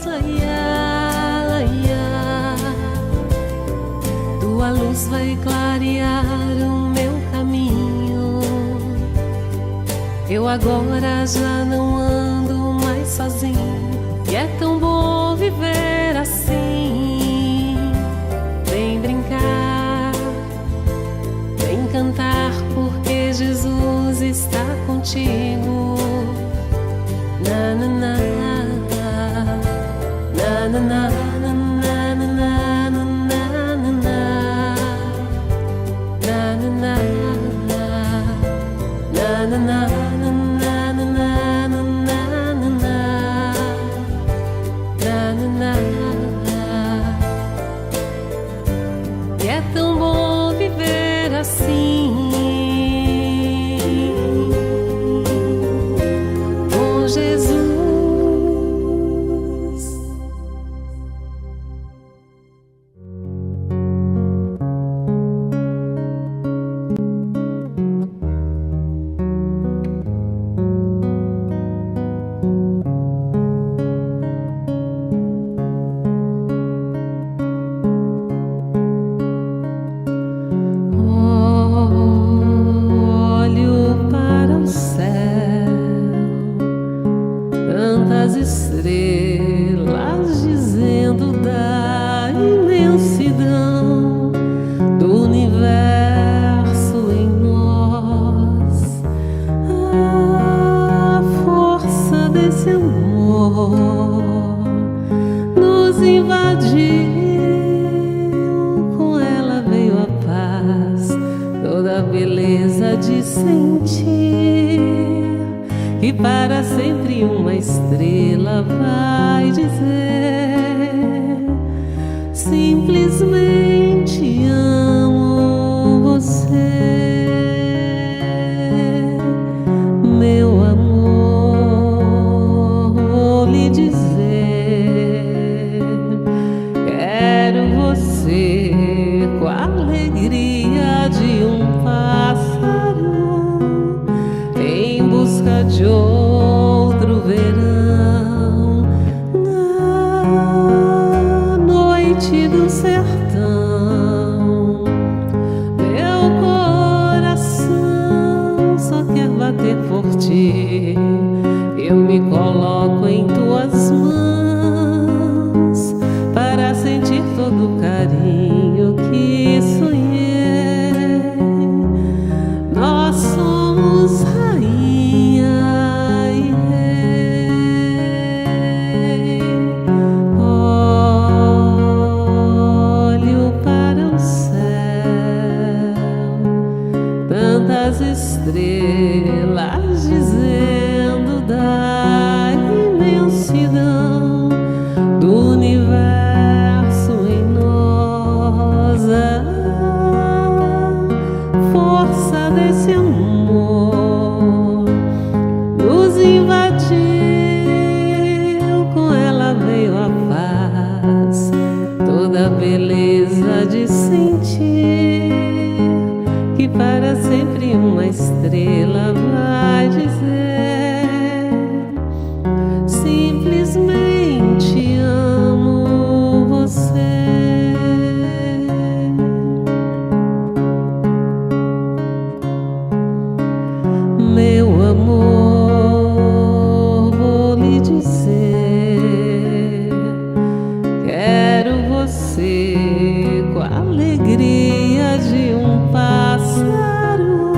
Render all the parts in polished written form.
Laiá, laiá, tua luz vai clarear o meu caminho. Eu agora já não ando mais sozinho, e é tão bom viver assim. Vem brincar, vem cantar, porque Jesus está contigo. Na na na na na na na na na na na na na na. E é tão bom viver assim, com Jesus. Tantas estrelas dizendo da imensidão do universo em nós, a força desse amor nos invadiu, com ela veio a paz, toda a beleza de sentir que para sempre uma estrela vai dizer: simplesmente amo você, meu amor. Vou lhe dizer, quero você com a alegria de um pássaro em busca de outro verão, na noite do sertão. Meu coração só quer bater por ti. Eu me coloco em tuas mãos para sentir todo o carinho que sonhei. Nós somos rainha e rei. Olho para o céu, tantas estrelas dizendo da imensidão do universo em nós, a força desse amor nos invadiu, com ela veio a paz, toda a beleza de sentir que para sempre uma estrela vai dizer: simplesmente amo você. Meu amor, vou lhe dizer, quero você com a alegria de um pássaro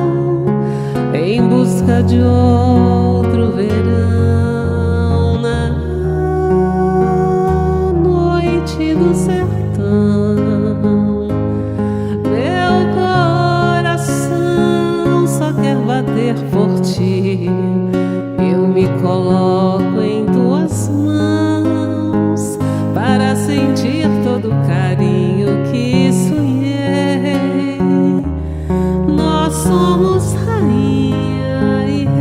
em busca de outro verão, na noite do sertão. Meu coração só quer bater por ti. Eu me coloco em tuas mãos para sentir todo o carinho que sonhei. Nós somos rainha e rei.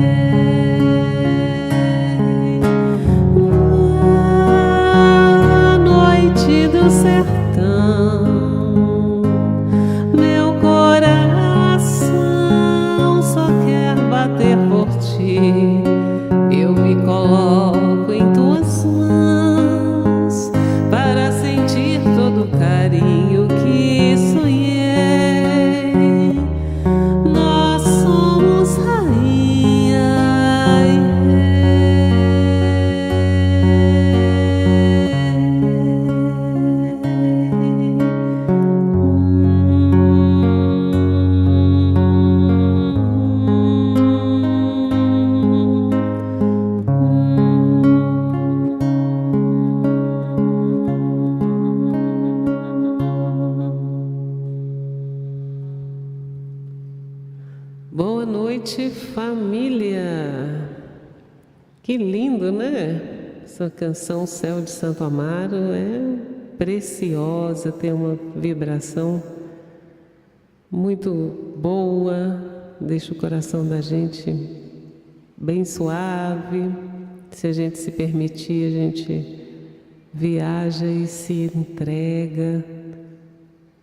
Que lindo, né? Essa canção Céu de Santo Amaro é preciosa, tem uma vibração muito boa, deixa o coração da gente bem suave. Se a gente se permitir, a gente viaja e se entrega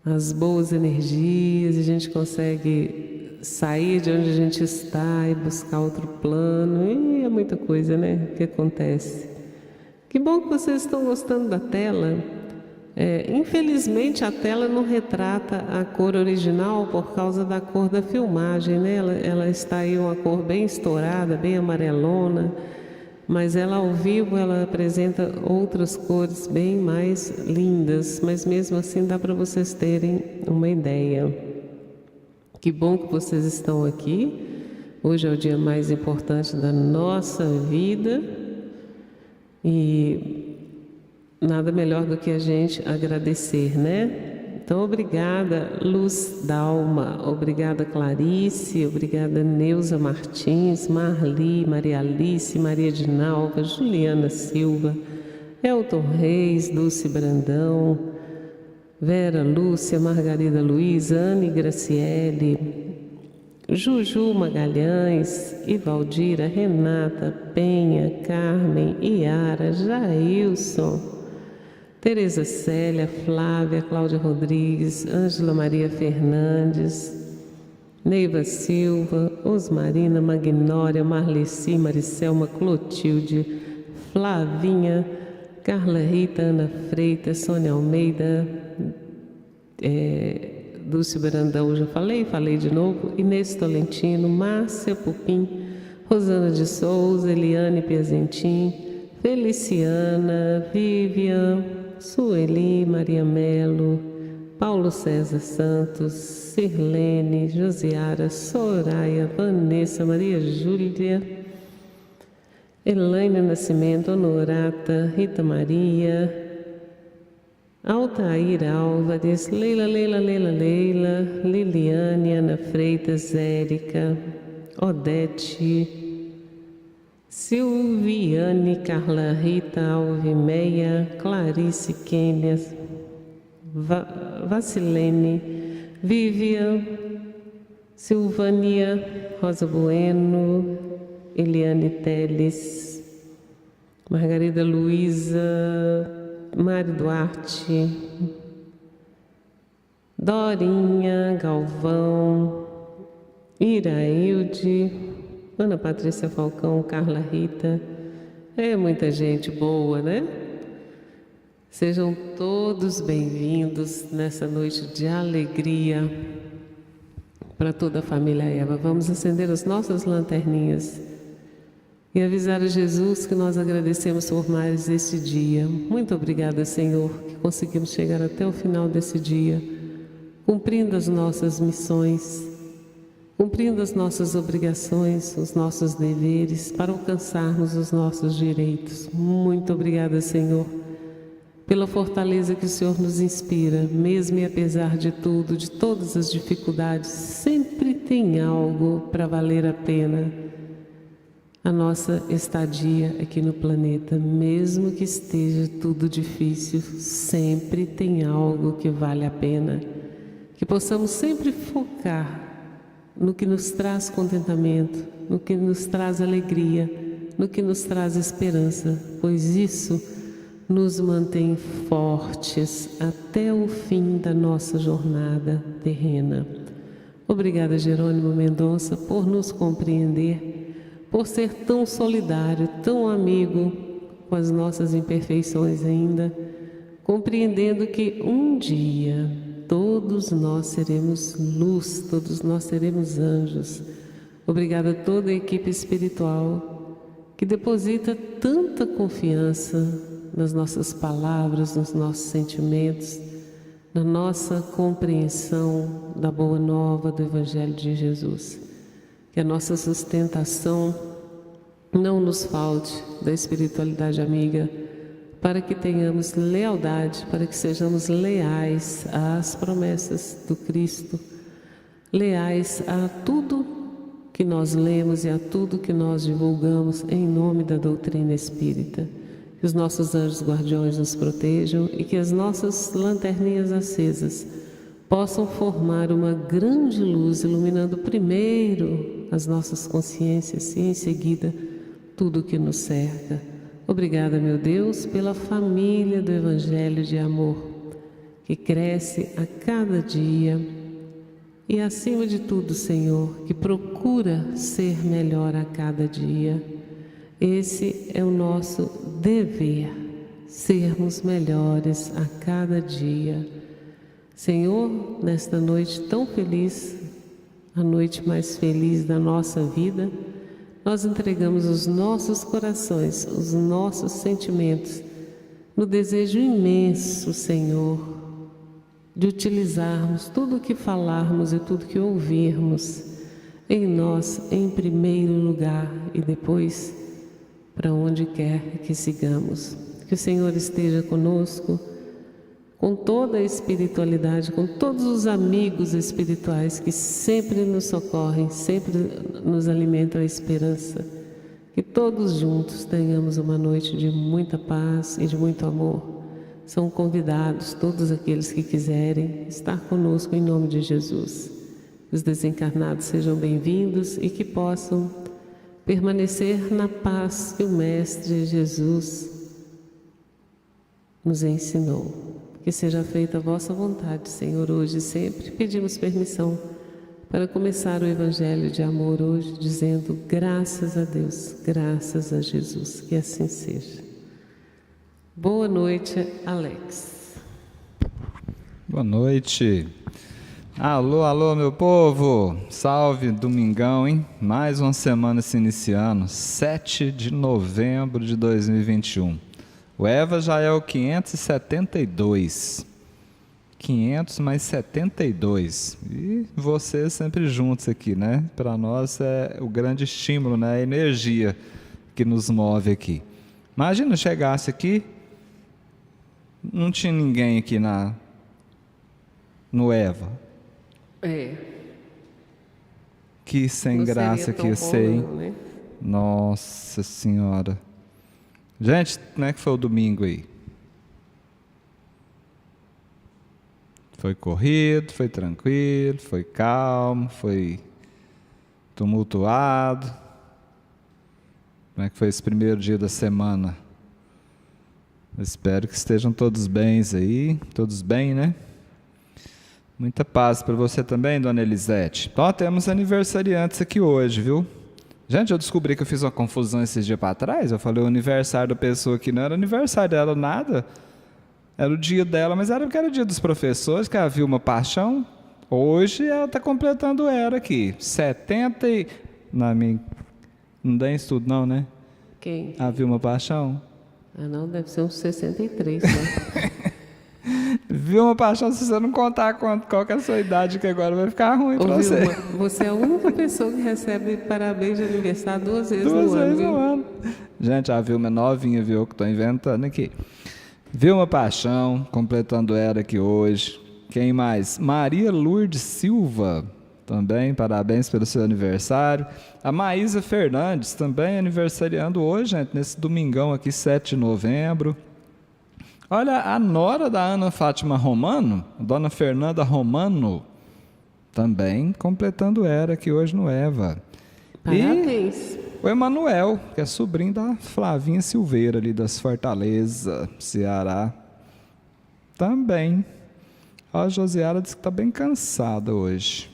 às boas energias, a gente consegue sair de onde a gente está e buscar outro plano, e é muita coisa, né, que acontece. Que bom que vocês estão gostando da tela. Infelizmente a tela não retrata a cor original por causa da cor da filmagem, né? Ela está aí uma cor bem estourada, bem amarelona, mas ela ao vivo ela apresenta outras cores bem mais lindas, mas mesmo assim dá para vocês terem uma ideia. Que bom que vocês estão aqui. Hoje é o dia mais importante da nossa vida e nada melhor do que a gente agradecer, né? Então, obrigada, Luz Dalma, obrigada, Clarice, obrigada, Neuza Martins, Marli, Maria Alice, Maria Dinalva, Juliana Silva, Elton Reis, Dulce Brandão, Vera Lúcia, Margarida Luiz, Anne Graciele, Juju Magalhães, Ivaldira, Renata, Penha, Carmen, Iara, Jailson, Tereza Célia, Flávia, Cláudia Rodrigues, Ângela Maria Fernandes, Neiva Silva, Osmarina, Magnória, Marleci, Maricelma, Clotilde, Flavinha, Carla Rita, Ana Freitas, Sônia Almeida, Dulce Brandão, já falei de novo, Inês Tolentino, Márcia Pupim, Rosana de Souza, Eliane Piazentim, Feliciana, Vivian, Sueli, Maria Melo, Paulo César Santos, Sirlene, Josiara, Soraya, Vanessa, Maria Júlia, Elaine Nascimento, Honorata, Rita Maria, Altair Álvares, Leila, Liliane, Ana Freitas, Érica, Odete, Silviane, Carla Rita, Alvimeia, Clarice Kênia, Vacilene, Vivian, Silvânia, Rosa Bueno, Eliane Teles, Margarida Luiza, Mário Duarte, Dorinha, Galvão, Irailde, Ana Patrícia Falcão, Carla Rita, é muita gente boa, né? Sejam todos bem-vindos nessa noite de alegria para toda a família Eva. Vamos acender as nossas lanterninhas e avisar a Jesus que nós agradecemos por mais este dia. Muito obrigada, Senhor, que conseguimos chegar até o final desse dia, cumprindo as nossas missões, cumprindo as nossas obrigações, os nossos deveres, para alcançarmos os nossos direitos. Muito obrigada, Senhor, pela fortaleza que o Senhor nos inspira, mesmo e apesar de tudo, de todas as dificuldades, sempre tem algo para valer a pena. A nossa estadia aqui no planeta, mesmo que esteja tudo difícil, sempre tem algo que vale a pena. Que possamos sempre focar no que nos traz contentamento, no que nos traz alegria, no que nos traz esperança, pois isso nos mantém fortes até o fim da nossa jornada terrena. Obrigada, Jerônimo Mendonça, por nos compreender, por ser tão solidário, tão amigo com as nossas imperfeições ainda, compreendendo que um dia todos nós seremos luz, todos nós seremos anjos. Obrigada a toda a equipe espiritual que deposita tanta confiança nas nossas palavras, nos nossos sentimentos, na nossa compreensão da boa nova do Evangelho de Jesus. Que a nossa sustentação não nos falte da espiritualidade amiga, para que tenhamos lealdade, para que sejamos leais às promessas do Cristo, leais a tudo que nós lemos e a tudo que nós divulgamos em nome da doutrina espírita. Que os nossos anjos guardiões nos protejam e que as nossas lanterninhas acesas possam formar uma grande luz, iluminando primeiro as nossas consciências e em seguida tudo o que nos cerca. Obrigada, meu Deus, pela família do Evangelho de Amor, que cresce a cada dia e, acima de tudo, Senhor, que procura ser melhor a cada dia. Esse é o nosso dever, sermos melhores a cada dia. Senhor, nesta noite tão feliz, a noite mais feliz da nossa vida, nós entregamos os nossos corações, os nossos sentimentos, no desejo imenso, Senhor, de utilizarmos tudo o que falarmos e tudo que ouvirmos em nós em primeiro lugar e depois para onde quer que sigamos. Que o Senhor esteja conosco, com toda a espiritualidade, com todos os amigos espirituais que sempre nos socorrem, sempre nos alimentam a esperança. Que todos juntos tenhamos uma noite de muita paz e de muito amor. São convidados todos aqueles que quiserem estar conosco em nome de Jesus. Os desencarnados sejam bem-vindos e que possam permanecer na paz que o Mestre Jesus nos ensinou. Que seja feita a vossa vontade, Senhor, hoje e sempre. Pedimos permissão para começar o Evangelho de Amor hoje, dizendo graças a Deus, graças a Jesus, que assim seja. Boa noite, Alex. Boa noite. Alô, alô, meu povo. Salve, domingão, hein? Mais uma semana se iniciando, 7 de novembro de 2021. O EVA já é o 572. 500 mais 72. E vocês sempre juntos aqui, né? Para nós é o grande estímulo, né? A energia que nos move aqui. Imagina, chegasse aqui, não tinha ninguém aqui no EVA. Que sem não graça que ia ser, hein? Né? Nossa Senhora. Gente, como é que foi o domingo aí? Foi corrido, foi tranquilo, foi calmo, foi tumultuado? Como é que foi esse primeiro dia da semana? Eu espero que estejam todos bem aí, todos bem, né? Muita paz para você também, dona Elisete. Ó, temos aniversariantes aqui hoje, viu? Gente, eu descobri que eu fiz uma confusão esses dias para trás. Eu falei o aniversário da pessoa que não era aniversário dela, nada. Era o dia dela, mas era porque era o dia dos professores, que a Vilma Paixão. Hoje ela está completando era aqui. 70 e... Não dá estudo não, né? Quem? A Vilma Paixão. Ah, não, deve ser uns 63, né? Vilma Paixão, se você não contar qual que é a sua idade, que agora vai ficar ruim para você. Vilma, você é a única pessoa que recebe parabéns de aniversário duas vezes no ano. Gente, a Vilma é novinha, viu, que estou inventando aqui. Vilma Paixão, completando era aqui hoje. Quem mais? Maria Lourdes Silva, também, parabéns pelo seu aniversário. A Maísa Fernandes, também aniversariando hoje, gente, nesse domingão aqui, 7 de novembro. Olha, a nora da Ana Fátima Romano, a dona Fernanda Romano, também completando era aqui hoje no EVA. Parabéns. E o Emanuel, que é sobrinho da Flavinha Silveira, ali das Fortaleza, Ceará, também. A Josiara disse que está bem cansada hoje.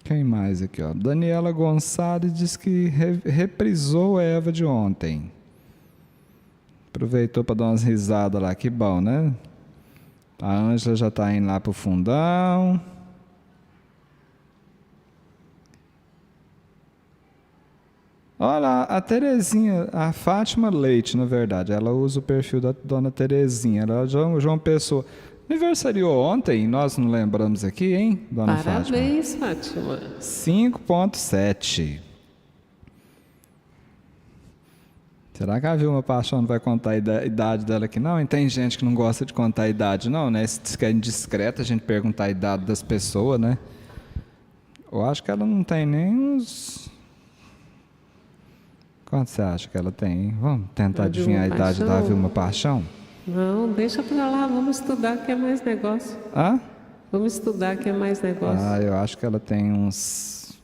Quem mais aqui? Ó? Daniela Gonçalves diz que reprisou a EVA de ontem. Aproveitou para dar umas risadas lá, que bom, né? A Ângela já está indo lá para o fundão. Olha, a Terezinha, a Fátima Leite, na verdade, ela usa o perfil da dona Terezinha, ela é João Pessoa. Aniversariou ontem, nós não lembramos aqui, hein, dona Parabéns, Fátima. 5.7. Será que a Vilma Paixão não vai contar a idade dela aqui, não? E tem gente que não gosta de contar a idade, não, né? Se diz que é indiscreto a gente perguntar a idade das pessoas, né? Eu acho que ela não tem nem uns... Quanto você acha que ela tem, hein? Vamos tentar A adivinhar a Vilma idade da Paixão? Vilma Paixão? Não, deixa pra lá, vamos estudar que é mais negócio. Hã? Vamos estudar que é mais negócio. Ah, eu acho que ela tem uns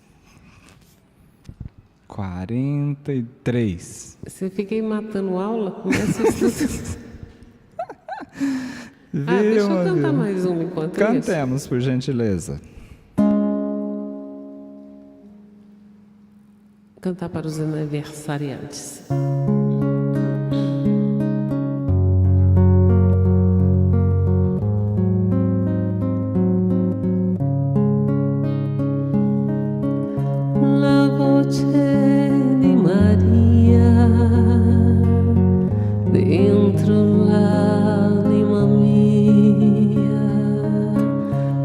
43. Você fica aí matando aula, começa a estudar. Deixa eu Vilma, cantar Vilma. mais uma enquanto isso. Cantemos, por gentileza. Cantar para os aniversariantes. La voce di Maria dentro l'anima mia,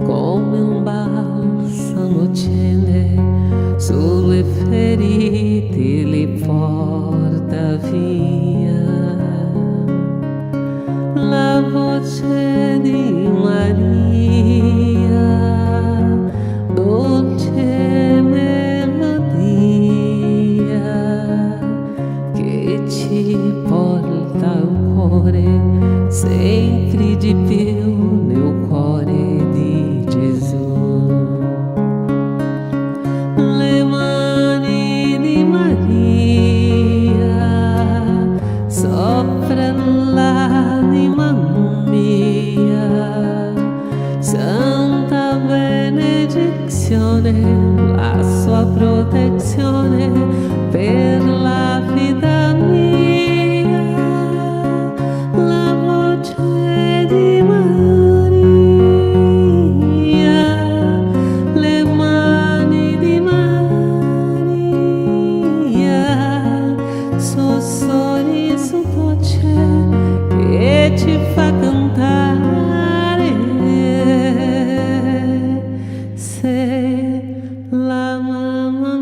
come un balsamo cene sulle ferite li porta via. La voce di Maria, dolce melodia, che ci porta al cuore sempre di più nel cuore di Gesù. Le mani di Maria sopra l'anima mia, santa benedizione, la sua protezione per la vita mia. La voce di Maria, le mani di Maria, suo sorriso dolce che ci fa cantare. Sei la mamma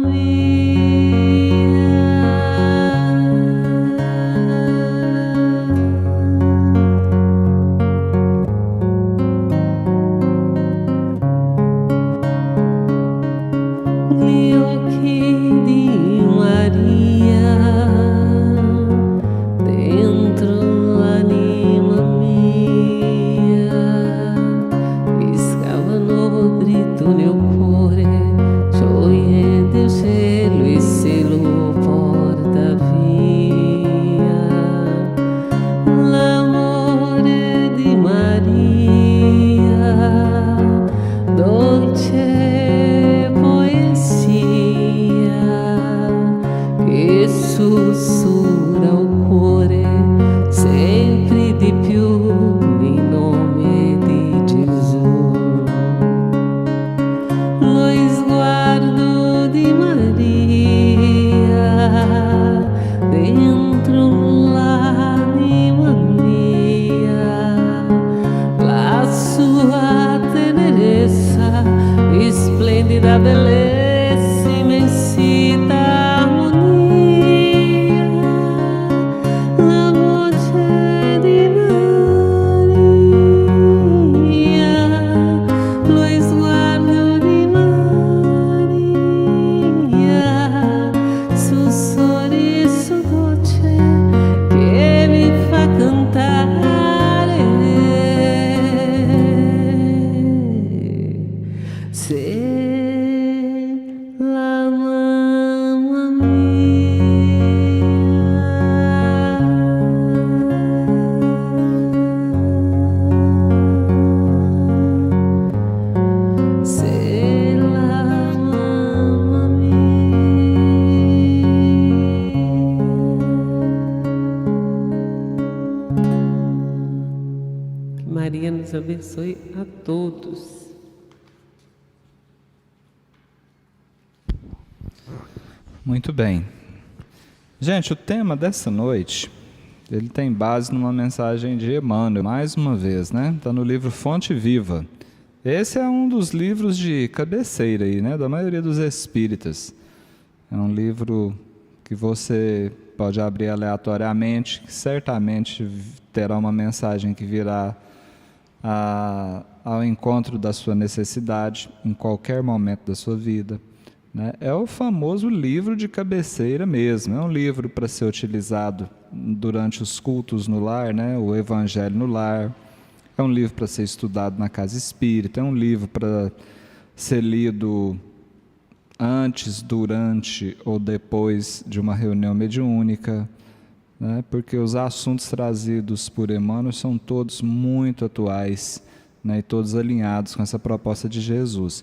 gli occhi di Maria dentro l'anima mia mi scavano dritto nel cuore, sciogliendo il cielo e se lo porta via. L'amore di Maria, dolce poesia che sussurra il cuore sempre di più in nome di Gesù. Lo sguardo di Maria dentro l'anima mia, la sua tenerezza e splendida bellezza, immensità, armonia. La voce di Maria, lo sguardo di Maria, suo sorriso dolce che mi fa cantare. Sei la mamma mia. Sei la mamma mia. Que Maria nos abençoe a todos. Muito bem. Gente, o tema dessa noite, ele tem base numa mensagem de Emmanuel, mais uma vez, né? Está no livro Fonte Viva. Esse é um dos livros de cabeceira aí, né? Da maioria dos espíritas. É um livro que você pode abrir aleatoriamente, que certamente terá uma mensagem que virá ao encontro da sua necessidade em qualquer momento da sua vida, né? É o famoso livro de cabeceira mesmo, é um livro para ser utilizado durante os cultos no lar, né? O Evangelho no lar, é um livro para ser estudado na casa espírita, é um livro para ser lido antes, durante ou depois de uma reunião mediúnica, né? Porque os assuntos trazidos por Emmanuel são todos muito atuais, né? E todos alinhados com essa proposta de Jesus.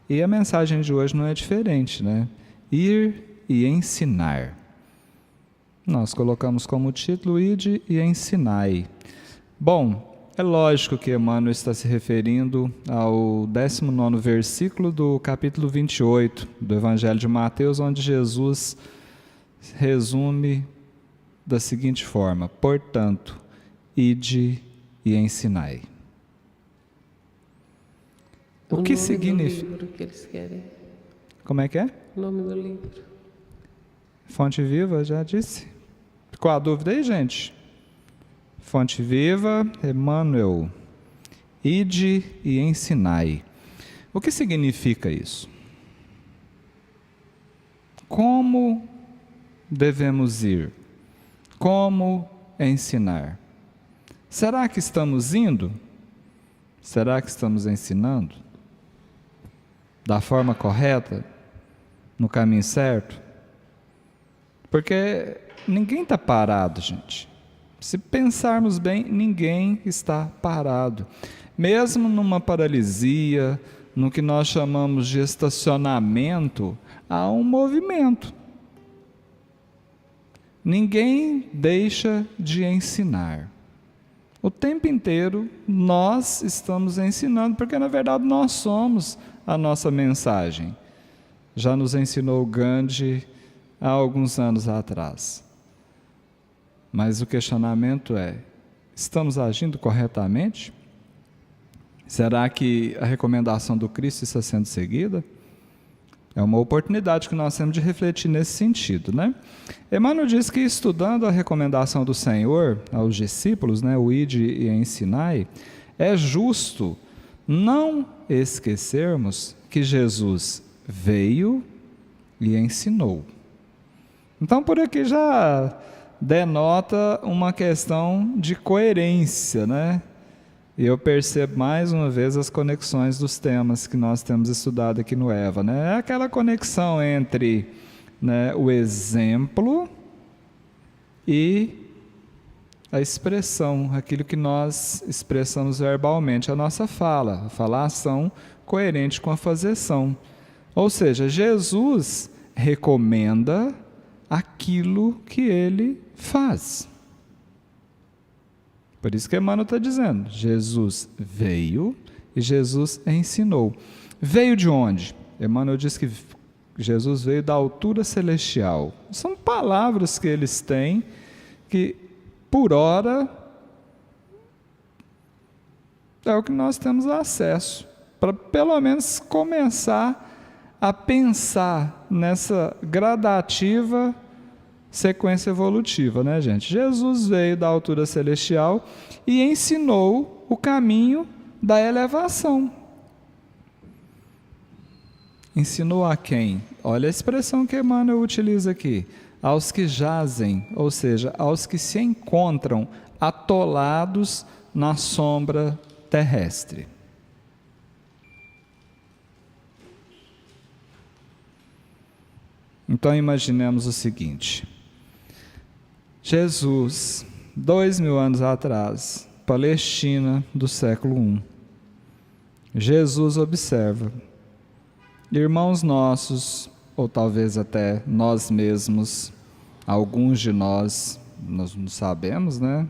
E a mensagem de hoje não é diferente, né? Ir e ensinar. Nós colocamos como título: Ide e ensinai. Bom, é lógico que Emmanuel está se referindo ao 19º versículo do capítulo 28 do Evangelho de Mateus, onde Jesus resume da seguinte forma: portanto, ide e ensinai. O que significa? O livro que eles querem. Como é que é? O nome do livro. Fonte Viva, já disse. Ficou a dúvida aí, gente? Fonte Viva, Emmanuel. Ide e ensinai. O que significa isso? Como devemos ir? Como ensinar? Será que estamos indo? Será que estamos ensinando? Da forma correta? No caminho certo? Porque ninguém está parado, gente. Se pensarmos bem, ninguém está parado. Mesmo numa paralisia, no que nós chamamos de estacionamento, há um movimento. Ninguém deixa de ensinar. O tempo inteiro nós estamos ensinando, porque na verdade nós somos a nossa mensagem. Já nos ensinou Gandhi há alguns anos atrás. Mas o questionamento é: estamos agindo corretamente? Será que a recomendação do Cristo está sendo seguida? É uma oportunidade que nós temos de refletir nesse sentido, né? Emmanuel diz que, estudando a recomendação do Senhor aos discípulos, né, o ide e ensinai, é justo não esquecermos que Jesus veio e ensinou. Então, por aqui já denota uma questão de coerência, né? E eu percebo mais uma vez as conexões dos temas que nós temos estudado aqui no EVA, né? É aquela conexão entre, né, o exemplo e a expressão, aquilo que nós expressamos verbalmente, a nossa fala, a falação coerente com a fazeção. Ou seja, Jesus recomenda aquilo que ele faz. Por isso que Emmanuel está dizendo: Jesus veio e Jesus ensinou. Veio de onde? Emmanuel diz que Jesus veio da altura celestial. São palavras que eles têm que, por hora, é o que nós temos acesso, para pelo menos começar a pensar nessa gradativa sequência evolutiva, né, gente? Jesus veio da altura celestial e ensinou o caminho da elevação. Ensinou a quem? Olha a expressão que Emmanuel utiliza aqui: aos que jazem, ou seja, aos que se encontram atolados na sombra terrestre. Então imaginemos o seguinte: Jesus, 2000 anos atrás, Palestina do século I. Jesus observa irmãos nossos, ou talvez até nós mesmos, alguns de nós não sabemos, né?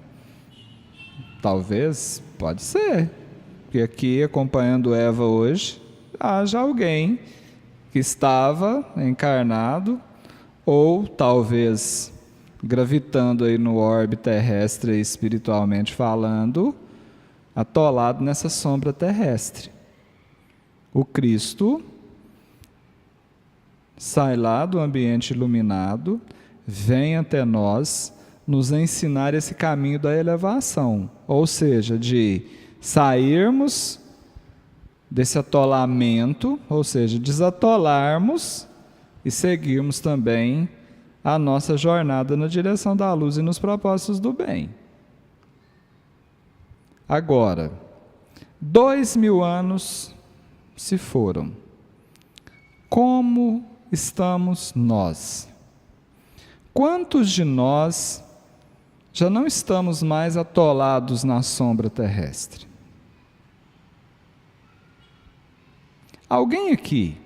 Talvez, pode ser, que aqui acompanhando Eva hoje, haja alguém que estava encarnado, ou talvez gravitando aí no orbe terrestre, espiritualmente falando, atolado nessa sombra terrestre. O Cristo sai lá do ambiente iluminado, vem até nós nos ensinar esse caminho da elevação, ou seja, de sairmos desse atolamento, ou seja, desatolarmos e seguirmos também a nossa jornada na direção da luz e nos propósitos do bem. Agora, 2000 anos se foram. Como estamos nós? Quantos de nós já não estamos mais atolados na sombra terrestre? Alguém aqui,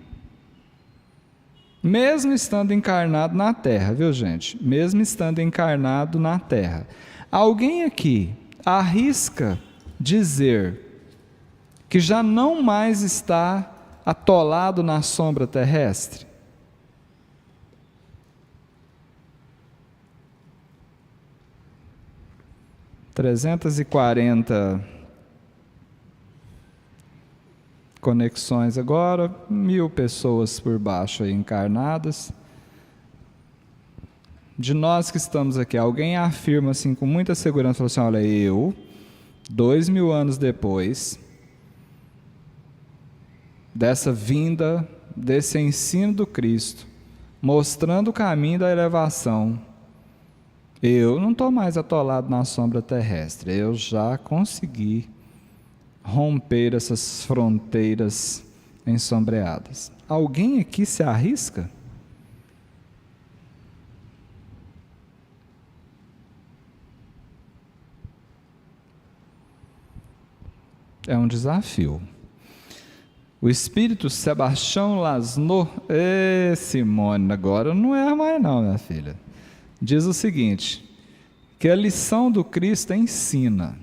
mesmo estando encarnado na Terra, viu gente? Mesmo estando encarnado na Terra, alguém aqui arrisca dizer que já não mais está atolado na sombra terrestre? ...340 conexões agora, 1000 pessoas por baixo aí encarnadas. De nós que estamos aqui, alguém afirma assim com muita segurança, fala assim, olha, eu, 2000 anos depois dessa vinda, desse ensino do Cristo, mostrando o caminho da elevação, eu não estou mais atolado na sombra terrestre, eu já consegui romper essas fronteiras ensombreadas. Alguém aqui se arrisca? É um desafio. O espírito Sebastião Lasno, Simone, agora não é mais não, minha filha. Diz o seguinte, que a lição do Cristo ensina.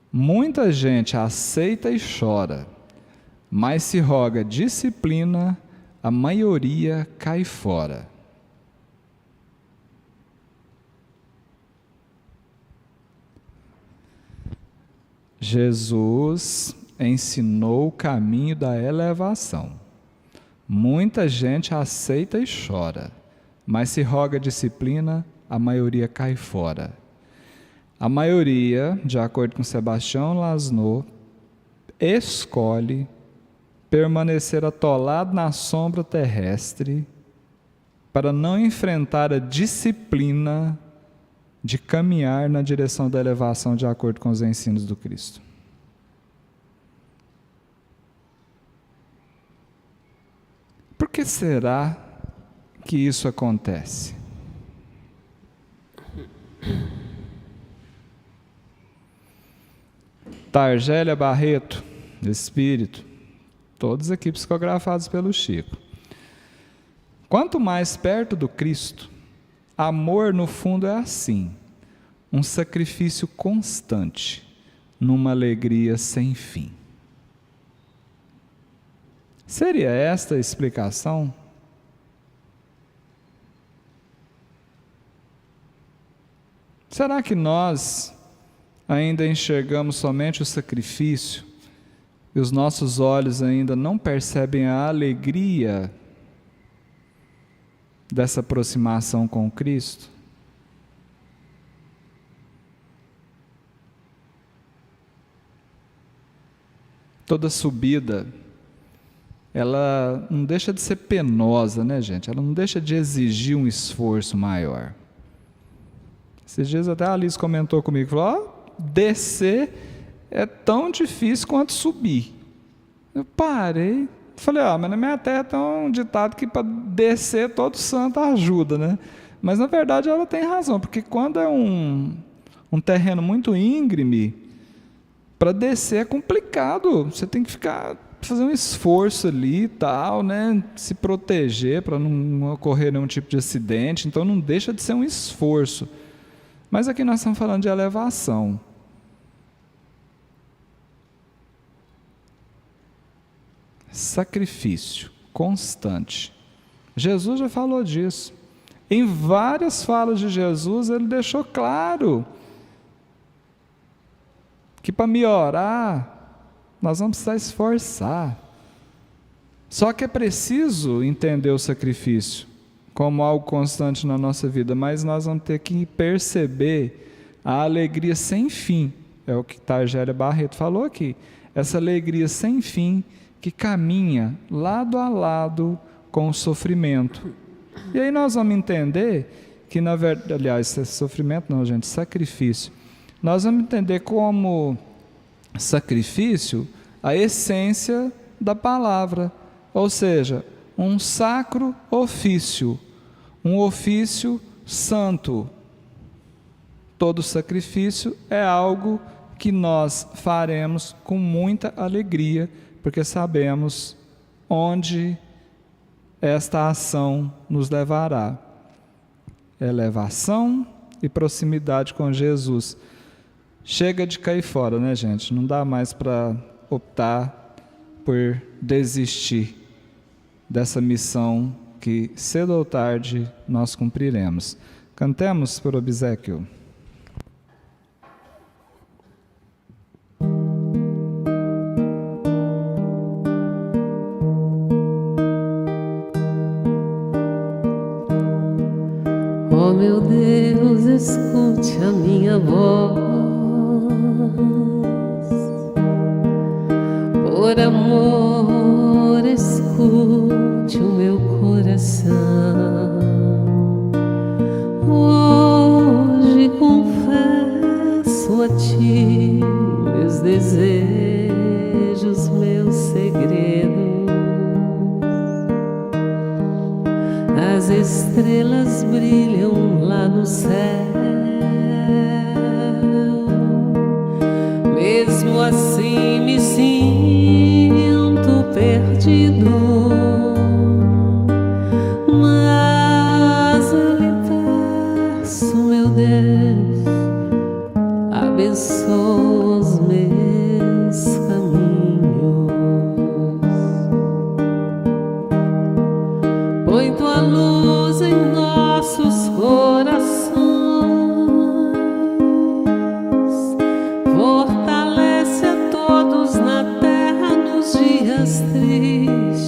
Muita gente aceita e chora, mas se roga disciplina, a maioria cai fora. Jesus ensinou o caminho da elevação. Muita gente aceita e chora, mas se roga disciplina, a maioria cai fora. A maioria, de acordo com Sebastião Lasno, escolhe permanecer atolado na sombra terrestre para não enfrentar a disciplina de caminhar na direção da elevação de acordo com os ensinos do Cristo. Por que será que isso acontece? Targélia Barreto, Espírito, todos aqui psicografados pelo Chico. Quanto mais perto do Cristo, amor no fundo é assim, um sacrifício constante, numa alegria sem fim. Seria esta a explicação? Será que nós ainda enxergamos somente o sacrifício e os nossos olhos ainda não percebem a alegria dessa aproximação com Cristo? Toda subida, ela não deixa de ser penosa, né, gente? Ela não deixa de exigir um esforço maior. Esses dias até a Alice comentou comigo, falou, descer é tão difícil quanto subir. Eu parei, falei, mas na minha terra tem um ditado que para descer todo santo ajuda, né? Mas na verdade ela tem razão, porque quando é um terreno muito íngreme, para descer é complicado, você tem que fazer um esforço ali e tal, né? Se proteger para não ocorrer nenhum tipo de acidente, então não deixa de ser um esforço. Mas aqui nós estamos falando de elevação. Sacrifício constante. Jesus já falou disso. Em várias falas de Jesus, ele deixou claro que para melhorar, nós vamos precisar esforçar. Só que é preciso entender o sacrifício como algo constante na nossa vida, mas nós vamos ter que perceber a alegria sem fim. É o que Targélia Barreto falou aqui. Essa alegria sem fim que caminha lado a lado com o sofrimento. E aí nós vamos entender que, na verdade, aliás, sofrimento não, gente, sacrifício. Nós vamos entender como sacrifício a essência da palavra, ou seja, um sacro ofício, um ofício santo. Todo sacrifício é algo que nós faremos com muita alegria, porque sabemos onde esta ação nos levará. Elevação e proximidade com Jesus. Chega de cair fora, né, gente? Não dá mais para optar por desistir dessa missão que cedo ou tarde nós cumpriremos. Cantemos por obséquio. Oh, meu Deus, escute a minha voz, por amor, escute o meu coração. Hoje confesso a ti meus desejos, meus segredos. As estrelas brilham lá no céu, mesmo assim me sinto perdido, mas eu lhe peço, meu Deus, abençoa os meus caminhos. Põe tua luz em nossos corações, fortalece a todos na terra nos dias tristes.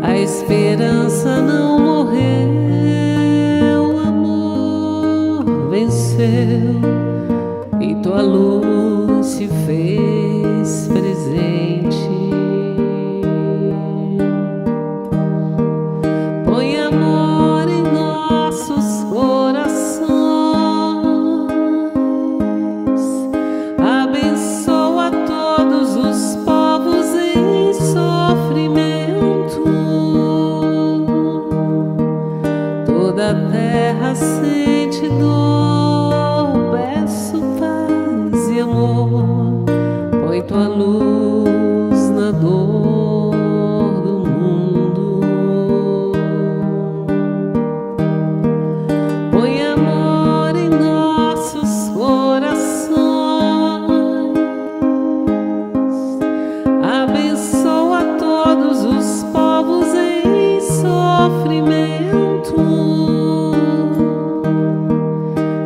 A esperança não morreu, o amor venceu e tua luz se fez presente. Toda a terra sente dor, peço paz e amor. Põe tua luz na dor do mundo. Põe amor em nossos corações, abençoa todos os povos em sofrimento.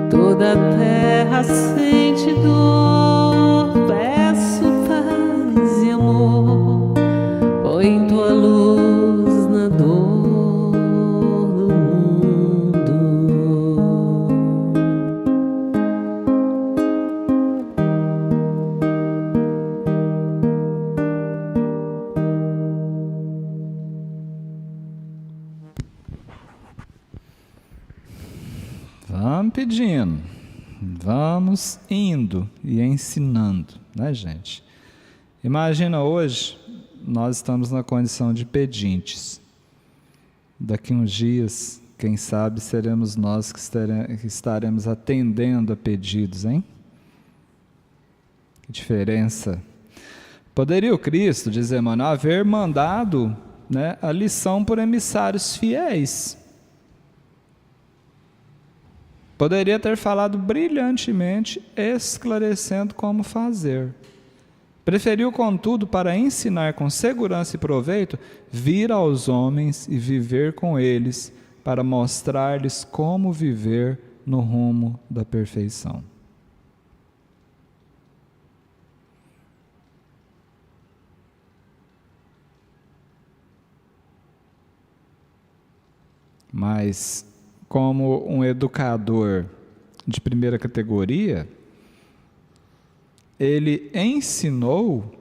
Toda a terra sente dor, peço paz e amor. Põe tua luz na dor do mundo. Vamos pedindo, vamos indo e ensinando, né, gente? Imagina hoje, nós estamos na condição de pedintes. Daqui uns dias, quem sabe, seremos nós que estaremos atendendo a pedidos, hein? Que diferença! Poderia o Cristo, diz Emmanuel, haver mandado, né, a lição por emissários fiéis. Poderia ter falado brilhantemente, esclarecendo como fazer. Preferiu, contudo, para ensinar com segurança e proveito, vir aos homens e viver com eles, para mostrar-lhes como viver no rumo da perfeição. Mas, como um educador de primeira categoria, ele ensinou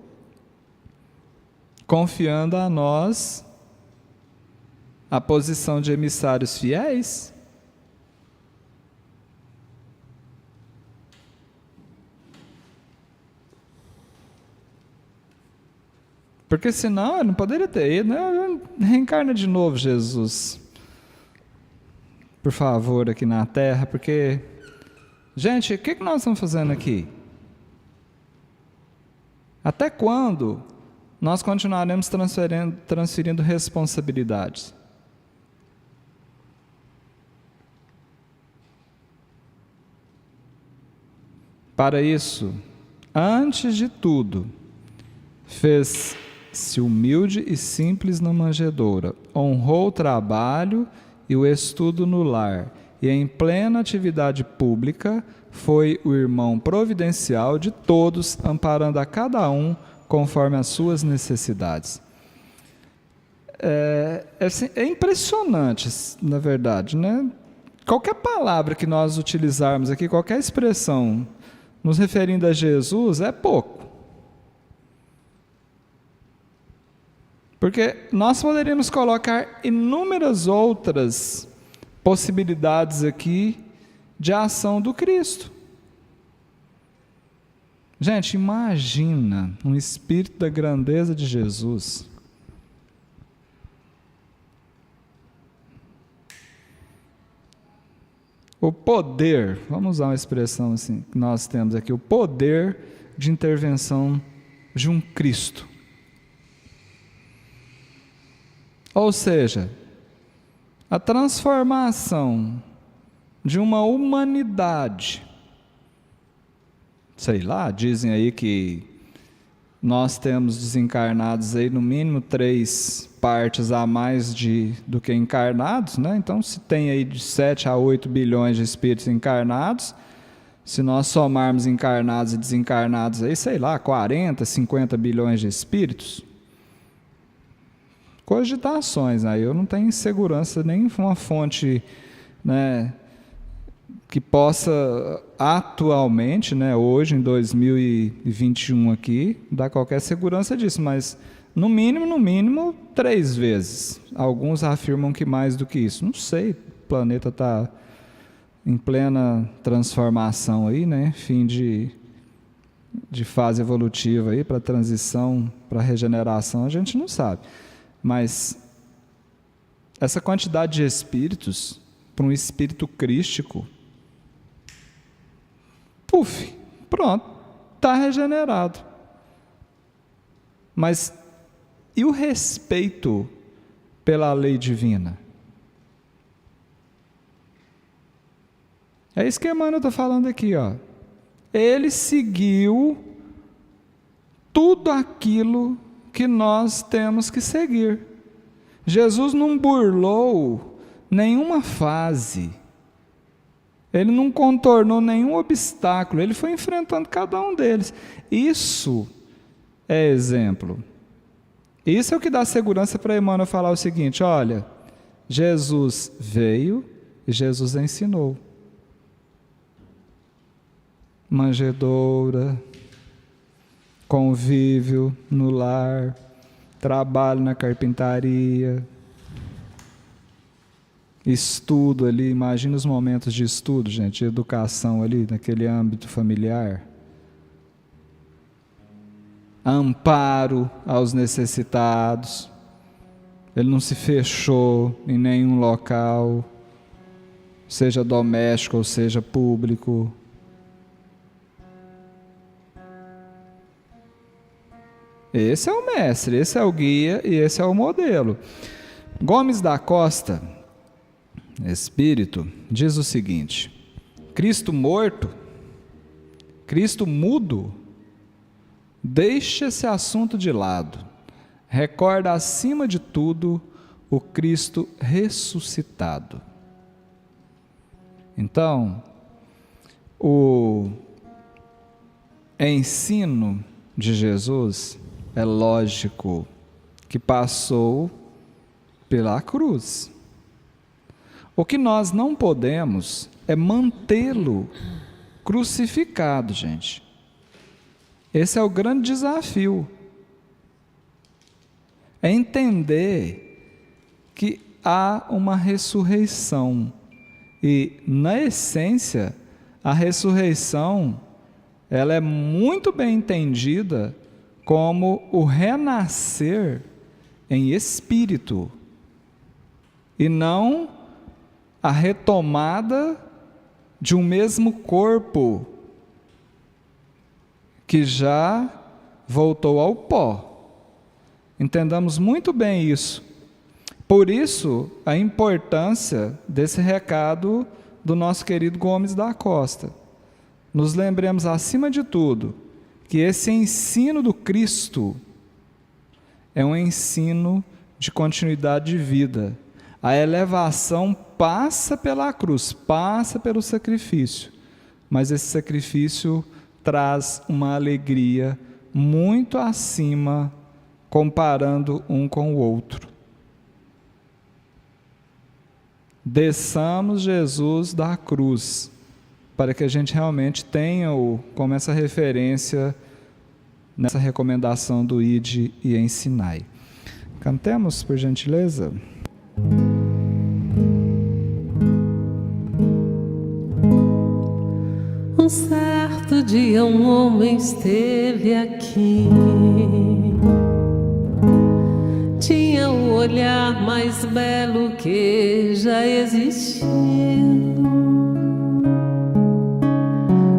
confiando a nós a posição de emissários fiéis. Porque senão ele não poderia ter ido, né? Reencarna de novo, Jesus, por favor, aqui na Terra, porque, gente, o que nós estamos fazendo aqui? Até quando nós continuaremos transferindo responsabilidades? Para isso, antes de tudo, fez-se humilde e simples na manjedoura, honrou o trabalho e o estudo no lar, e em plena atividade pública foi o irmão providencial de todos, amparando a cada um conforme as suas necessidades. É impressionante, na verdade, né? Qualquer palavra que nós utilizarmos aqui, qualquer expressão nos referindo a Jesus, é pouco. Porque nós poderíamos colocar inúmeras outras possibilidades aqui de ação do Cristo. Gente, imagina um espírito da grandeza de Jesus. O poder, vamos usar uma expressão assim, que nós temos aqui, o poder de intervenção de um Cristo. Ou seja, a transformação de uma humanidade. Sei lá, dizem aí que nós temos desencarnados aí no mínimo 3 partes a mais do que encarnados, né? Então, se tem aí de 7 a 8 bilhões de espíritos encarnados, se nós somarmos encarnados e desencarnados aí, sei lá, 40, 50 bilhões de espíritos, cogitações, aí eu não tenho segurança, nem uma fonte, né, que possa atualmente, né, hoje em 2021 aqui, dar qualquer segurança disso, mas no mínimo 3 vezes. Alguns afirmam que mais do que isso. Não sei, o planeta está em plena transformação aí, né, fim de fase evolutiva aí, para transição, para regeneração, a gente não sabe. Mas essa quantidade de espíritos, para um espírito crístico, pronto, está regenerado. Mas e o respeito pela lei divina? É isso que Emmanuel está falando aqui, ó. Ele seguiu tudo aquilo que nós temos que seguir. Jesus não burlou nenhuma fase. Ele não contornou nenhum obstáculo. Ele foi enfrentando cada um deles. Isso é exemplo. Isso é o que dá segurança para Emmanuel falar o seguinte: olha, Jesus veio e Jesus ensinou. Manjedoura, convívio no lar, trabalho na carpintaria, estudo ali, imagina os momentos de estudo, gente, educação ali, naquele âmbito familiar. Amparo aos necessitados. Ele não se fechou em nenhum local, seja doméstico ou seja público. Esse é o mestre, esse é o guia e esse é o modelo. Gomes da Costa, espírito, diz o seguinte: Cristo morto, Cristo mudo, deixa esse assunto de lado. Recorda acima de tudo o Cristo ressuscitado. Então, o ensino de Jesus é lógico que passou pela cruz. O que nós não podemos é mantê-lo crucificado, gente. Esse é o grande desafio. É entender que há uma ressurreição. E, na essência, a ressurreição, ela é muito bem entendida como o renascer em espírito, e não a retomada de um mesmo corpo que já voltou ao pó. Entendamos muito bem isso. Por isso, a importância desse recado do nosso querido Gomes da Costa. Nos lembremos, acima de tudo, que esse ensino do Cristo é um ensino de continuidade de vida. A elevação passa pela cruz, passa pelo sacrifício, mas esse sacrifício traz uma alegria muito acima, comparando um com o outro. Desçamos Jesus da cruz, para que a gente realmente tenha-o como essa referência nessa recomendação do Ide e Ensinai. Cantemos, por gentileza. Um certo dia um homem esteve aqui, tinha o olhar mais belo que já existiu,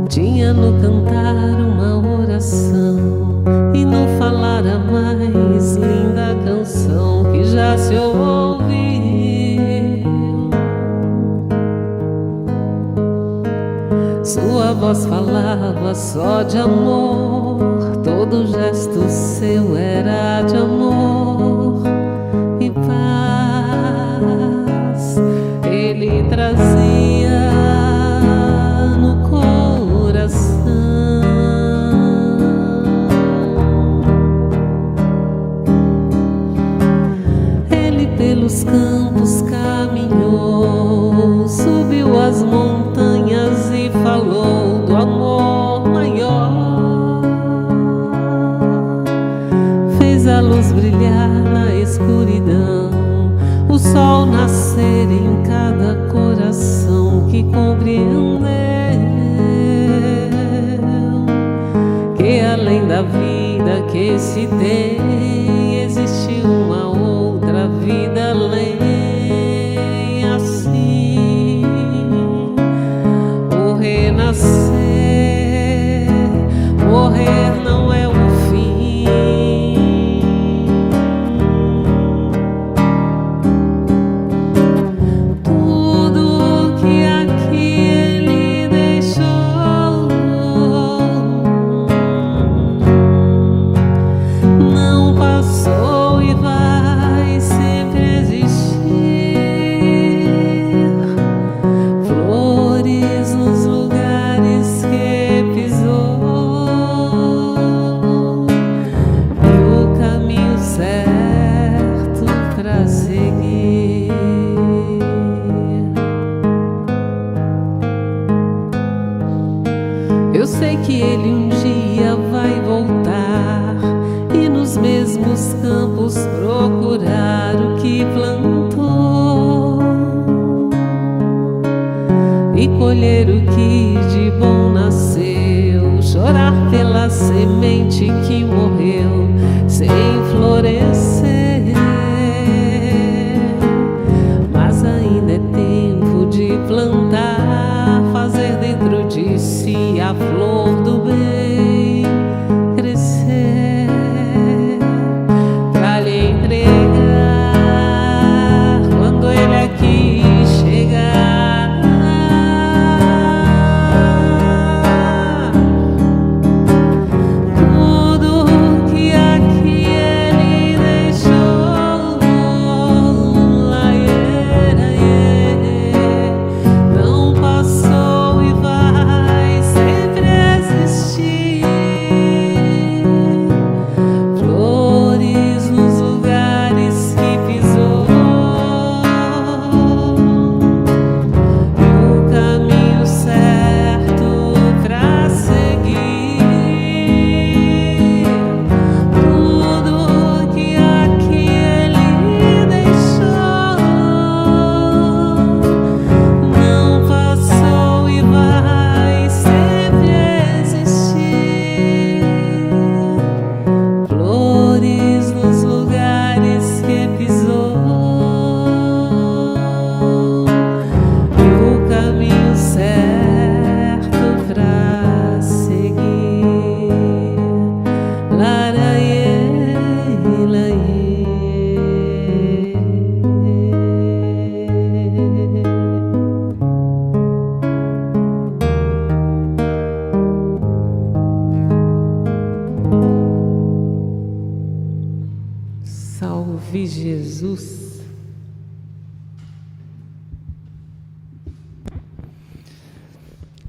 tinha no cantar uma oração e no falar a mais linda canção que já se ouviu. Sua voz falava só de amor, todo gesto seu era de amor e paz. Ele trazia no coração. Ele pelos campos caminhou, subiu as montanhas e falou do amor maior. Fez a luz brilhar na escuridão, o sol nascer em cada coração que compreendeu que além da vida que se tem, existe uma outra vida além. Assim, o renascer, morrer não é o fim. Tudo que aqui ele deixou não passou e vai sempre existir. Flores nos lugares que pisou e o caminho certo pra seguir. Eu sei que ele um dia vai voltar e nos mesmos campos procurar o que plantou e colher o que de bom nasceu, chorar pela semente que morreu sem florescer. Mas ainda é tempo de plantar, fazer dentro de si a flor do bem crescer, pra lhe entregar quando ele aqui chegar. Tudo que aqui ele deixou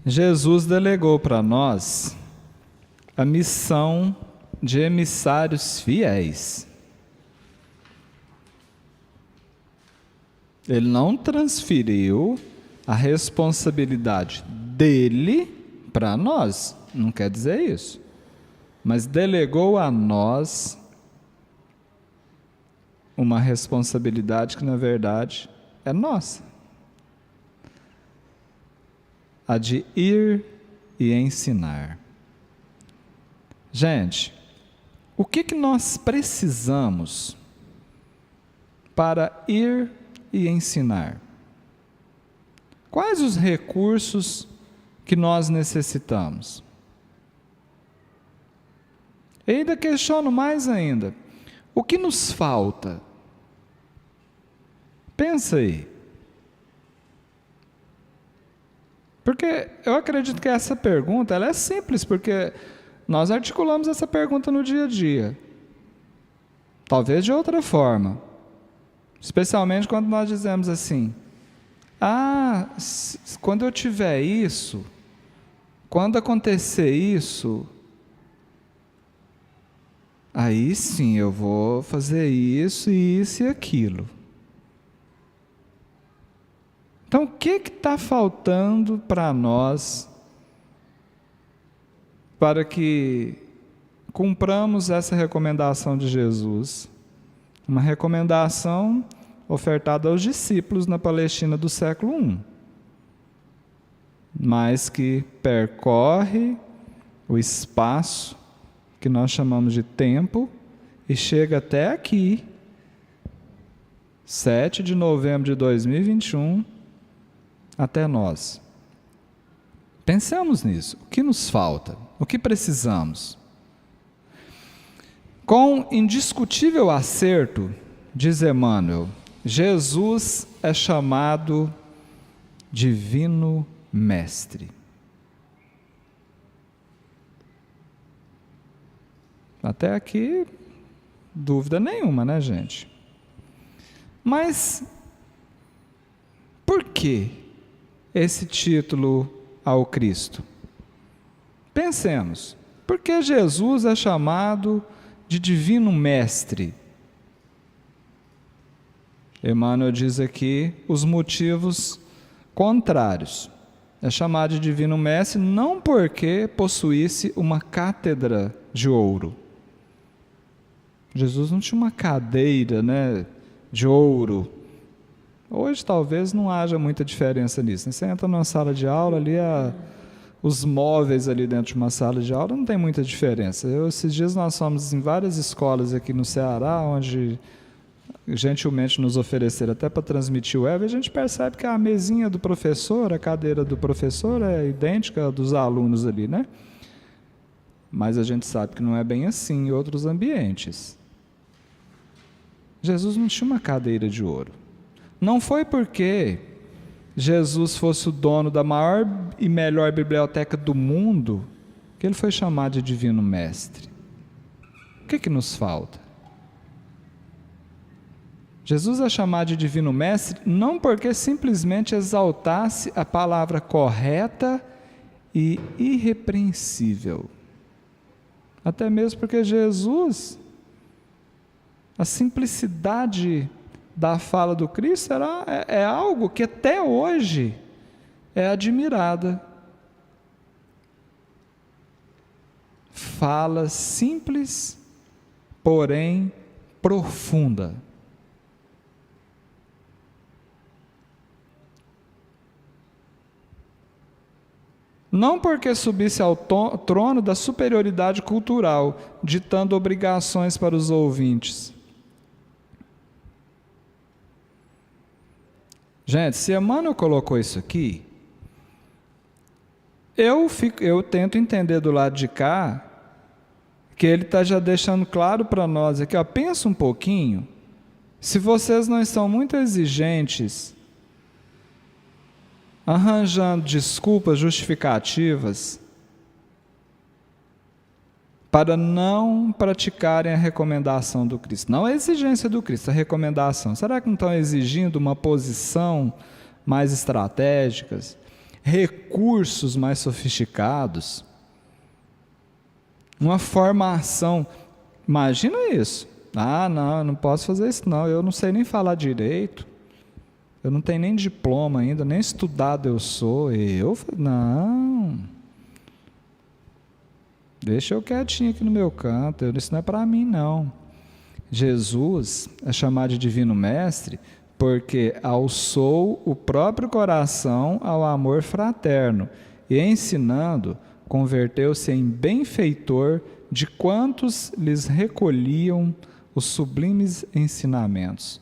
Jesus delegou para nós a missão de emissários fiéis. Ele não transferiu a responsabilidade dele para nós, não quer dizer isso, mas delegou a nós uma responsabilidade que na verdade é nossa, a de ir e ensinar. Gente, o que nós precisamos para ir e ensinar? Quais os recursos que nós necessitamos? E ainda questiono mais ainda, o que nos falta? Pensa aí. Porque eu acredito que essa pergunta ela é simples, porque nós articulamos essa pergunta no dia a dia. Talvez de outra forma. Especialmente quando nós dizemos assim, quando eu tiver isso, quando acontecer isso, aí sim eu vou fazer isso e aquilo. Então, o que está faltando para nós para que cumpramos essa recomendação de Jesus? Uma recomendação ofertada aos discípulos na Palestina do século I, mas que percorre o espaço que nós chamamos de tempo e chega até aqui, 7 de novembro de 2021, até nós. Pensemos nisso. O que nos falta? O que precisamos? Com indiscutível acerto, diz Emmanuel, Jesus é chamado Divino Mestre. Até aqui, dúvida nenhuma, né, gente? Mas, por que esse título ao Cristo? Pensemos, por que Jesus é chamado de Divino Mestre? Emmanuel diz aqui os motivos contrários. É chamado de Divino Mestre não porque possuísse uma cátedra de ouro. Jesus não tinha uma cadeira, né, de ouro. Hoje talvez não haja muita diferença nisso. Você entra numa sala de aula, ali os móveis ali dentro de uma sala de aula não tem muita diferença. Esses dias nós fomos em várias escolas aqui no Ceará, onde gentilmente nos ofereceram até para transmitir o EVA, a gente percebe que a mesinha do professor, a cadeira do professor é idêntica à dos alunos ali, né? Mas a gente sabe que não é bem assim em outros ambientes. Jesus não tinha uma cadeira de ouro. Não foi porque Jesus fosse o dono da maior e melhor biblioteca do mundo que ele foi chamado de Divino Mestre. O que nos falta? Jesus é chamado de Divino Mestre não porque simplesmente exaltasse a palavra correta e irrepreensível. Até mesmo porque Jesus, a simplicidade da fala do Cristo é algo que até hoje é admirada. Fala simples, porém profunda. Não porque subisse ao trono da superioridade cultural, ditando obrigações para os ouvintes. Gente, se Emmanuel colocou isso aqui, eu tento entender do lado de cá, que ele está já deixando claro para nós aqui, ó, pensa um pouquinho, se vocês não estão muito exigentes, arranjando desculpas justificativas para não praticarem a recomendação do Cristo. Não a exigência do Cristo, a recomendação. Será que não estão exigindo uma posição mais estratégica? recursos mais sofisticados, uma formação. Imagina isso. Não, eu não posso fazer isso não, eu não sei nem falar direito, eu não tenho nem diploma ainda, nem estudado eu sou. Não, deixa eu quietinho aqui no meu canto, isso não é para mim não. Jesus é chamado de Divino Mestre porque alçou o próprio coração ao amor fraterno e, ensinando, converteu-se em benfeitor de quantos lhes recolhiam os sublimes ensinamentos.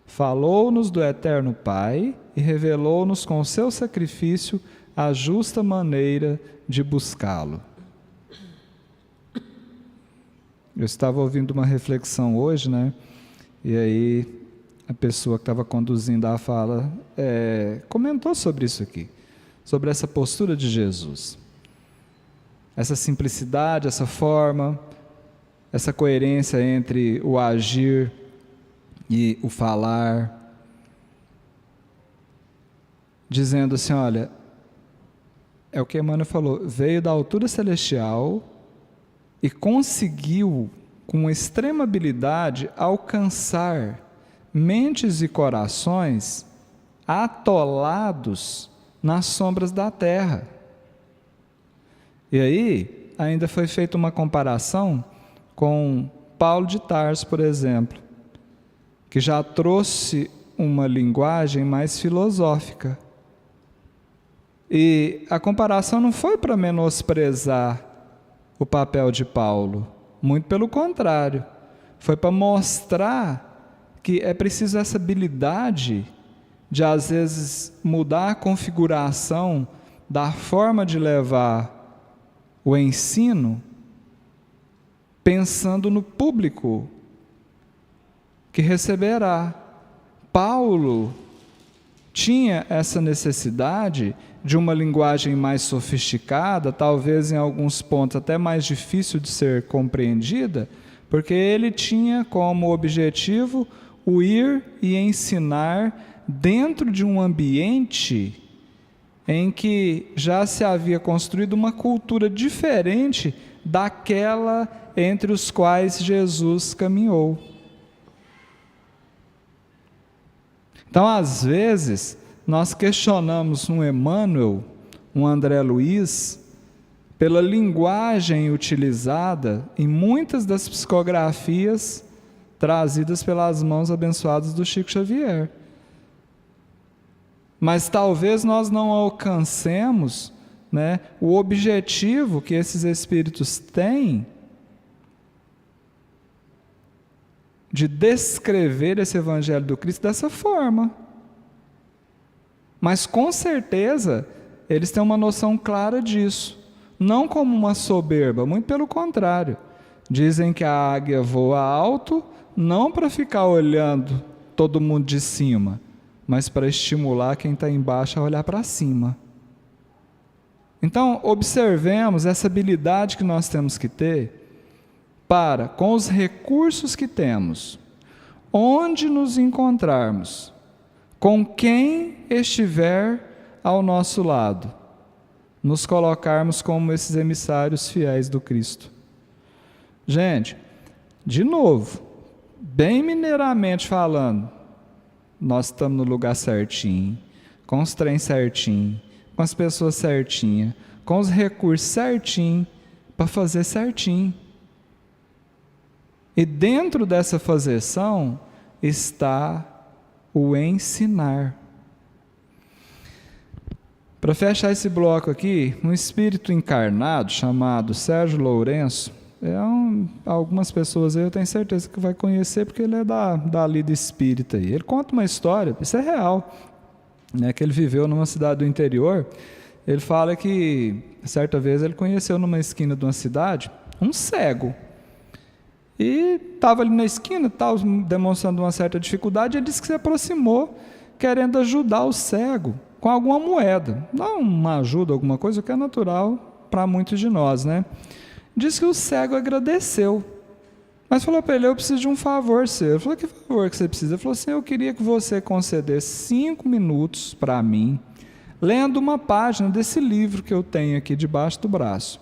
Falou-nos do Eterno Pai e revelou-nos com o seu sacrifício a justa maneira de buscá-lo. Eu estava ouvindo uma reflexão hoje, né? E aí a pessoa que estava conduzindo a fala comentou sobre isso aqui, sobre essa postura de Jesus. Essa simplicidade, essa forma, essa coerência entre o agir e o falar, dizendo assim, olha, é o que Emmanuel falou, veio da altura celestial e conseguiu, com extrema habilidade, alcançar mentes e corações atolados nas sombras da terra. E aí, ainda foi feita uma comparação com Paulo de Tarso, por exemplo, que já trouxe uma linguagem mais filosófica. E a comparação não foi para menosprezar o papel de Paulo, muito pelo contrário, foi para mostrar que é preciso essa habilidade de, às vezes, mudar a configuração da forma de levar o ensino, pensando no público que receberá. Paulo tinha essa necessidade de uma linguagem mais sofisticada, talvez em alguns pontos até mais difícil de ser compreendida, porque ele tinha como objetivo o ir e ensinar dentro de um ambiente em que já se havia construído uma cultura diferente daquela entre os quais Jesus caminhou. Então, às vezes, nós questionamos um Emmanuel, um André Luiz, pela linguagem utilizada em muitas das psicografias trazidas pelas mãos abençoadas do Chico Xavier. Mas talvez nós não alcancemos, né, o objetivo que esses espíritos têm de descrever esse Evangelho do Cristo dessa forma. Mas com certeza eles têm uma noção clara disso, não como uma soberba, muito pelo contrário. Dizem que a águia voa alto, não para ficar olhando todo mundo de cima, mas para estimular quem está embaixo a olhar para cima. Então, observemos essa habilidade que nós temos que ter para, com os recursos que temos, onde nos encontrarmos, com quem estiver ao nosso lado, nos colocarmos como esses emissários fiéis do Cristo. Gente, de novo, bem mineiramente falando, nós estamos no lugar certinho, com os trens certinho, com as pessoas certinhas, com os recursos certinho, para fazer certinho. E dentro dessa fazeção está o ensinar. Para fechar esse bloco aqui, um espírito encarnado chamado Sérgio Lourenço, algumas pessoas aí eu tenho certeza que vai conhecer, porque ele é da lida espírita aí. Ele conta uma história, isso é real, né, que ele viveu numa cidade do interior. Ele fala que certa vez ele conheceu numa esquina de uma cidade um cego, e estava ali na esquina, demonstrando uma certa dificuldade. Ele disse que se aproximou querendo ajudar o cego com alguma moeda, não uma ajuda, alguma coisa, o que é natural para muitos de nós, né? Diz que o cego agradeceu, mas falou para ele: eu preciso de um favor seu. Ele falou: que favor que você precisa? Ele falou assim: eu queria que você concedesse 5 minutos para mim, lendo uma página desse livro que eu tenho aqui debaixo do braço.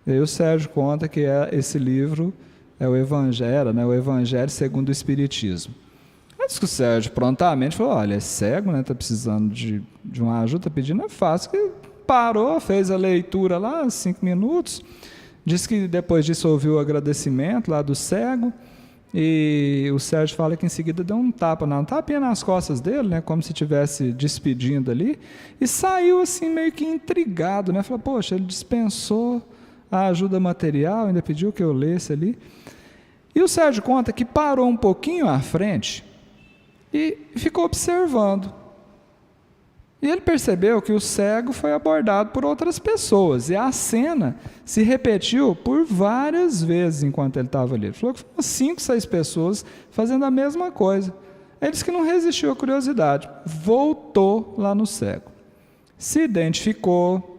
E aí o Sérgio conta que esse livro é o Evangelho, né, o Evangelho segundo o Espiritismo. Antes que o Sérgio prontamente falou, olha, é cego, né, está precisando de uma ajuda, está pedindo, é fácil. Que parou, fez a leitura lá, 5 minutos, disse que depois disso ouviu o agradecimento lá do cego, e o Sérgio fala que em seguida deu um tapinha nas costas dele, né, como se estivesse despedindo ali, e saiu assim meio que intrigado, né, falou, poxa, ele dispensou a ajuda material, ainda pediu que eu lesse ali. E o Sérgio conta que parou um pouquinho à frente e ficou observando. E ele percebeu que o cego foi abordado por outras pessoas, e a cena se repetiu por várias vezes enquanto ele estava ali. Ele falou que foram 5, 6 pessoas fazendo a mesma coisa. Ele disse que não resistiu à curiosidade, voltou lá no cego, se identificou,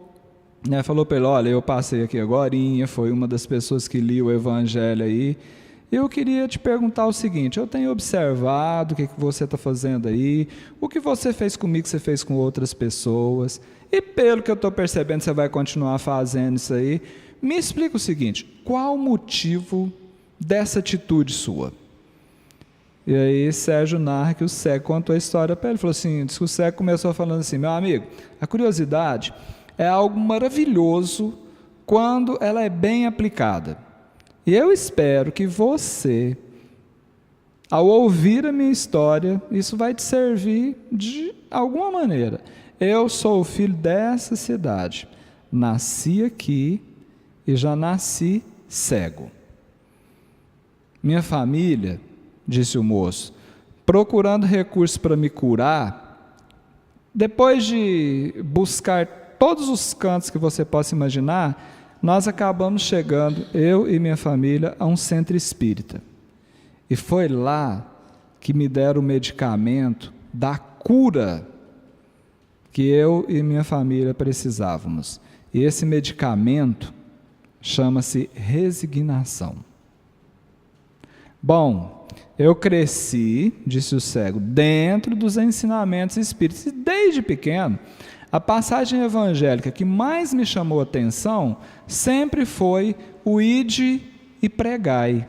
né, falou para ele, olha, eu passei aqui agorinha, foi uma das pessoas que li o Evangelho aí, eu queria te perguntar o seguinte, eu tenho observado o que você está fazendo aí, o que você fez comigo, você fez com outras pessoas, e pelo que eu estou percebendo, você vai continuar fazendo isso aí. Me explica o seguinte, qual o motivo dessa atitude sua? E aí Sérgio narra que o cego contou a história para ele, falou assim, diz que o cego começou falando assim, meu amigo, a curiosidade é algo maravilhoso quando ela é bem aplicada. E eu espero que você, ao ouvir a minha história, isso vai te servir de alguma maneira. Eu sou o filho dessa cidade, nasci aqui e já nasci cego. Minha família, disse o moço, procurando recursos para me curar, depois de buscar todos os cantos que você possa imaginar, nós acabamos chegando, eu e minha família, a um centro espírita. E foi lá que me deram o medicamento da cura que eu e minha família precisávamos. E esse medicamento chama-se resignação. Bom, eu cresci, disse o cego, dentro dos ensinamentos espíritas. E desde pequeno, a passagem evangélica que mais me chamou a atenção sempre foi o ide e pregai.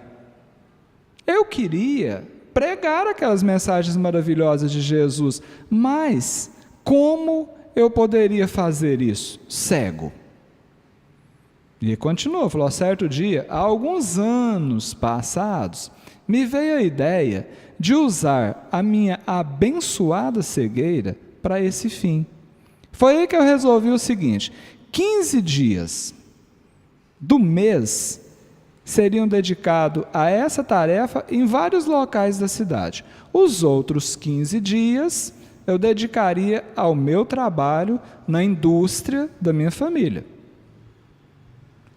Eu queria pregar aquelas mensagens maravilhosas de Jesus, mas como eu poderia fazer isso? Cego. E continuou, falou, certo dia, há alguns anos passados, me veio a ideia de usar a minha abençoada cegueira para esse fim. Foi aí que eu resolvi o seguinte, 15 dias do mês seriam dedicados a essa tarefa em vários locais da cidade. Os outros 15 dias eu dedicaria ao meu trabalho na indústria da minha família.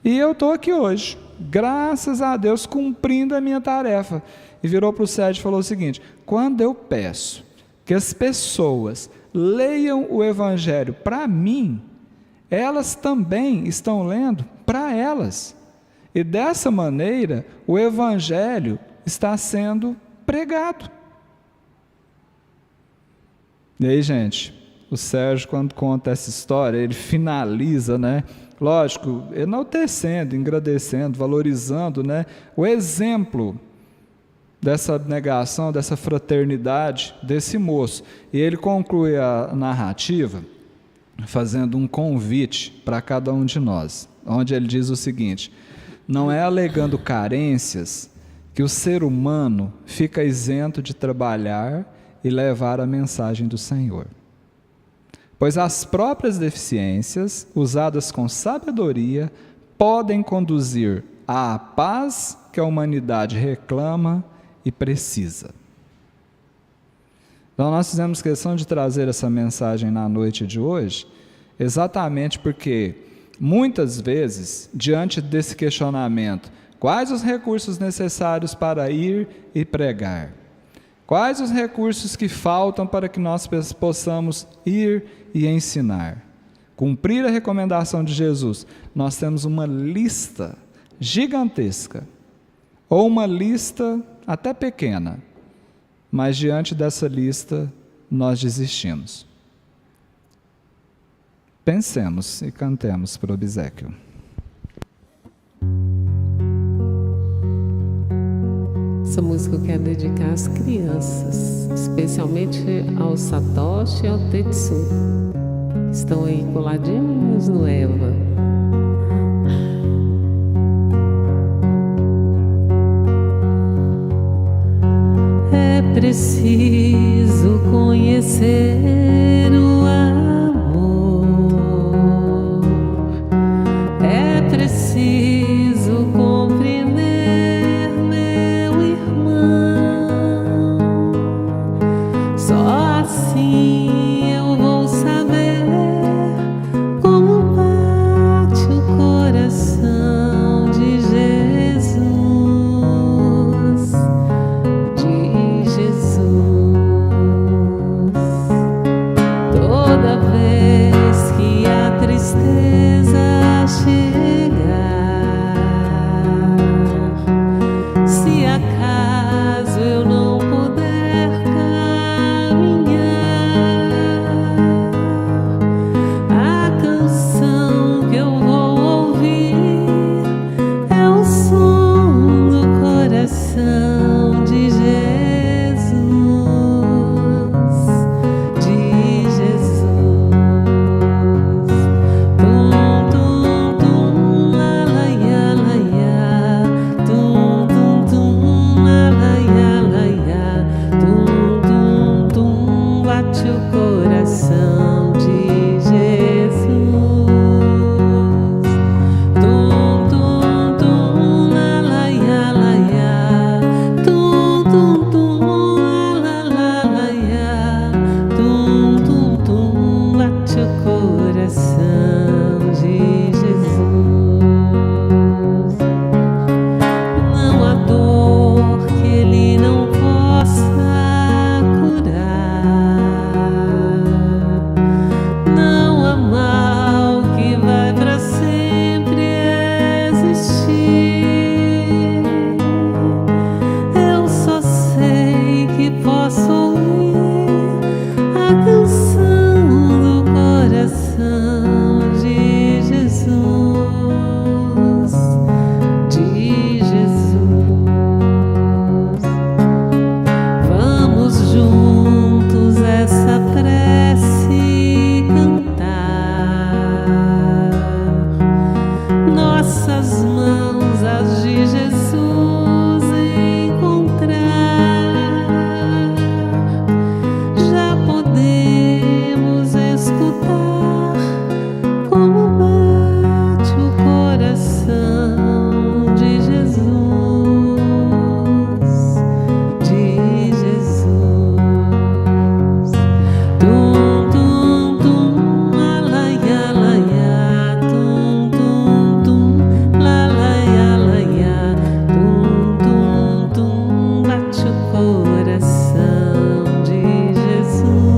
E eu estou aqui hoje, graças a Deus, cumprindo a minha tarefa. E virou para o Sérgio e falou o seguinte, quando eu peço que as pessoas leiam o Evangelho para mim, elas também estão lendo para elas. E dessa maneira, o Evangelho está sendo pregado. E aí, gente, o Sérgio, quando conta essa história, ele finaliza, né? Lógico, enaltecendo, engrandecendo, valorizando, né, o exemplo dessa abnegação, dessa fraternidade desse moço. E ele conclui a narrativa fazendo um convite para cada um de nós, onde ele diz o seguinte, não é alegando carências que o ser humano fica isento de trabalhar e levar a mensagem do Senhor. Pois as próprias deficiências, usadas com sabedoria, podem conduzir à paz que a humanidade reclama e precisa. Então nós fizemos questão de trazer essa mensagem na noite de hoje, exatamente porque muitas vezes, diante desse questionamento, quais os recursos necessários para ir e pregar? Quais os recursos que faltam para que nós possamos ir e ensinar? Cumprir a recomendação de Jesus. Nós temos uma lista gigantesca, ou uma lista até pequena, mas diante dessa lista nós desistimos. Pensemos e cantemos para o obséquio. Essa música eu quero dedicar às crianças, especialmente ao Satoshi e ao Tetsu, que estão aí coladinhos no Eva. É preciso conhecer o amor, é preciso compreender, meu irmão. Só assim eu vou saber como bate o coração de Jesus. Toda vez que a tristeza chegar, se acaso eu não puder caminhar, a canção que eu vou ouvir é o som do coração de Jesus. Nossas mãos, as de Jesus, encontrar, já podemos escutar como bate o coração de Jesus, de Jesus. Tum, tum, tum, alaiá, alaiá, tum, tum, tum, alaiá, alaiá, tum, tum, tum, bate o coração de Jesus.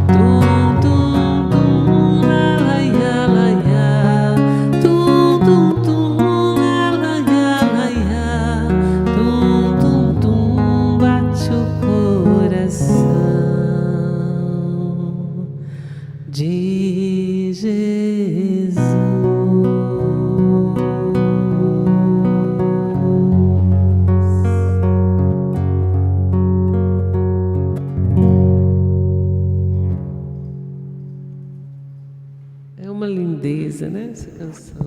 Tum, tum, tum, alaiá, alaiá, tum, tum, tum, alaiá, alaiá, tum, tum, tum, bate o coração de Jesus. É uma lindeza, né, essa canção.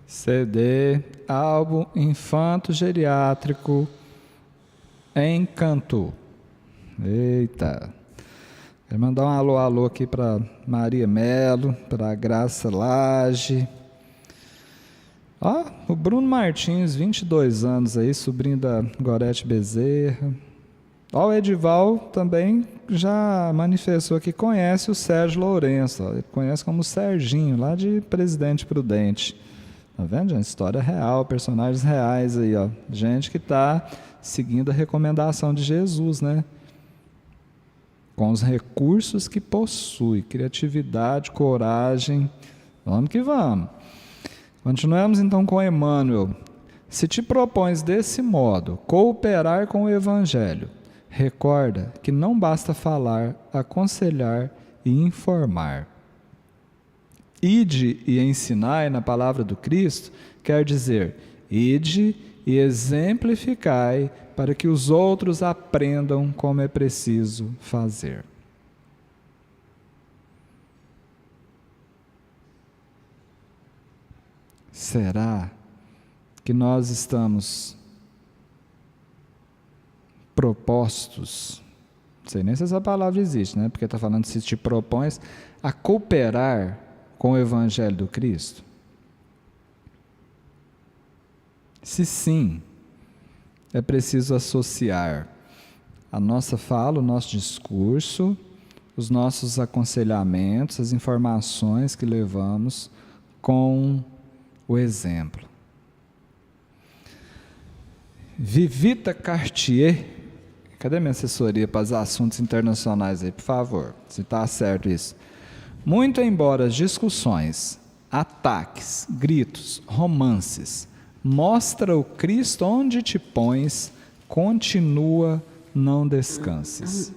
CD, álbum Infanto Geriátrico Encanto. Eita. Quero mandar um alô, alô aqui para Maria Melo, para Graça Lage. Ó, o Bruno Martins, 22 anos aí, sobrinho da Gorete Bezerra. Ó, o Edival também já manifestou que conhece o Sérgio Lourenço. Ó, ele conhece como Serginho, lá de Presidente Prudente. Tá vendo, gente? História real, personagens reais aí, ó. Gente que está seguindo a recomendação de Jesus, né? Com os recursos que possui, criatividade, coragem. Vamos que vamos. Continuamos então com Emmanuel. Se te propões desse modo cooperar com o Evangelho, recorda que não basta falar, aconselhar e informar. Ide e ensinai na palavra do Cristo quer dizer, ide e exemplificai para que os outros aprendam como é preciso fazer. Será que nós estamos propostos, não sei nem se essa palavra existe, né? Porque está falando se te propões a cooperar com o Evangelho do Cristo? Se sim, é preciso associar a nossa fala, o nosso discurso, os nossos aconselhamentos, as informações que levamos com o exemplo. Vivita Cartier, cadê minha assessoria para os assuntos internacionais aí, por favor, se está certo isso? Muito embora as discussões, ataques, gritos, romances, mostra o Cristo onde te pões, continua, não descanses.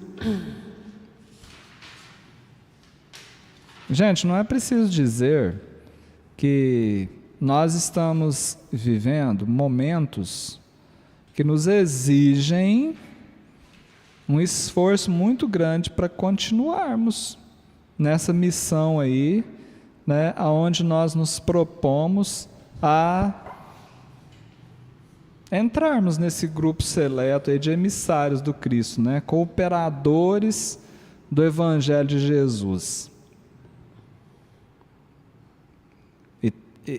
Gente, não é preciso dizer que nós estamos vivendo momentos que nos exigem um esforço muito grande para continuarmos nessa missão aí, né, aonde nós nos propomos a entrarmos nesse grupo seleto aí de emissários do Cristo, né, cooperadores do Evangelho de Jesus.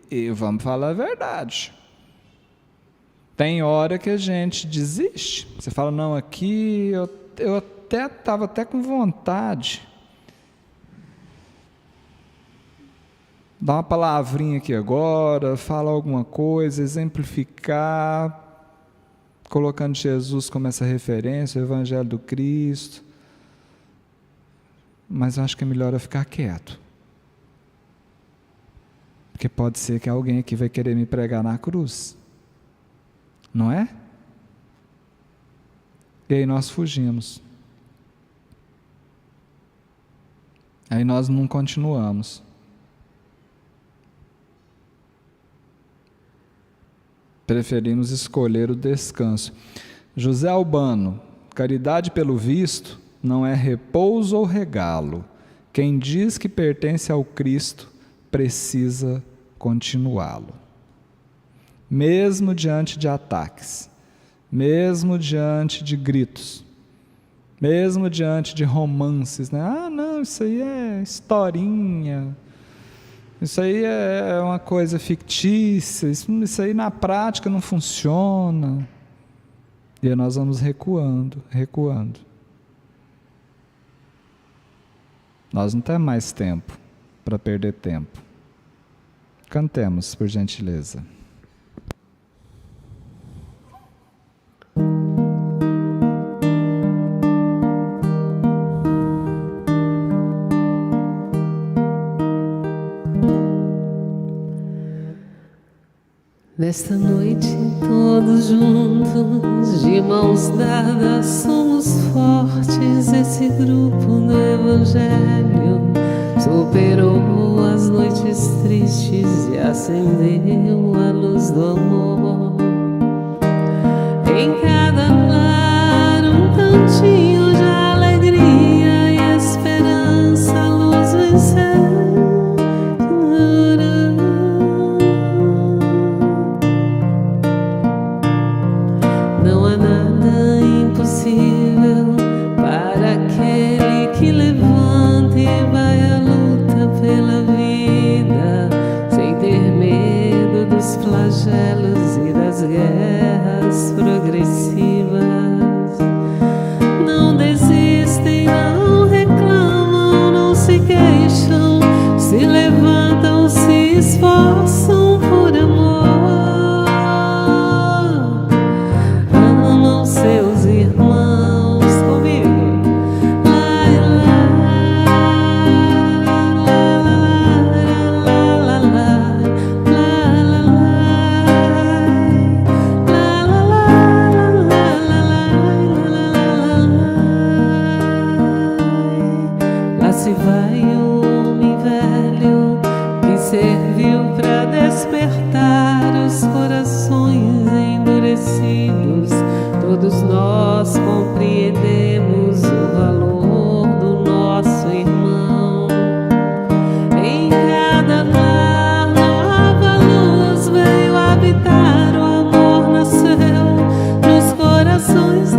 E vamos falar a verdade. Tem hora que a gente desiste. Você fala, não, aqui eu até estava até com vontade. Dá uma palavrinha aqui agora, fala alguma coisa, exemplificar, colocando Jesus como essa referência, o Evangelho do Cristo. Mas eu acho que é melhor eu ficar quieto. Porque pode ser que alguém aqui vai querer me pregar na cruz. Não é? E aí nós fugimos. Aí nós não continuamos. Preferimos escolher o descanso. José Albano, caridade pelo visto não é repouso ou regalo. Quem diz que pertence ao Cristo precisa continuá-lo. Mesmo diante de ataques, mesmo diante de gritos, mesmo diante de romances, né? Ah, não, isso aí é historinha, isso aí é uma coisa fictícia, isso aí na prática não funciona. E aí nós vamos recuando. Nós não temos mais tempo para perder tempo. Cantemos, por gentileza. Nesta noite, todos juntos, de mãos dadas, somos fortes. Esse grupo do Evangelho superou as noites tristes e acendeu a luz do amor. Em cada lar, um cantinho de alegria e esperança, a luz venceu. Não há nada impossível para aquele que levanta e vai à luta pela vida, sem ter medo dos flagelos e das guerras progressivas. Não se vai um homem velho que serviu para despertar os corações endurecidos. Todos nós compreendemos o valor do nosso irmão. Em cada lar nova luz veio habitar, o amor nasceu nos corações.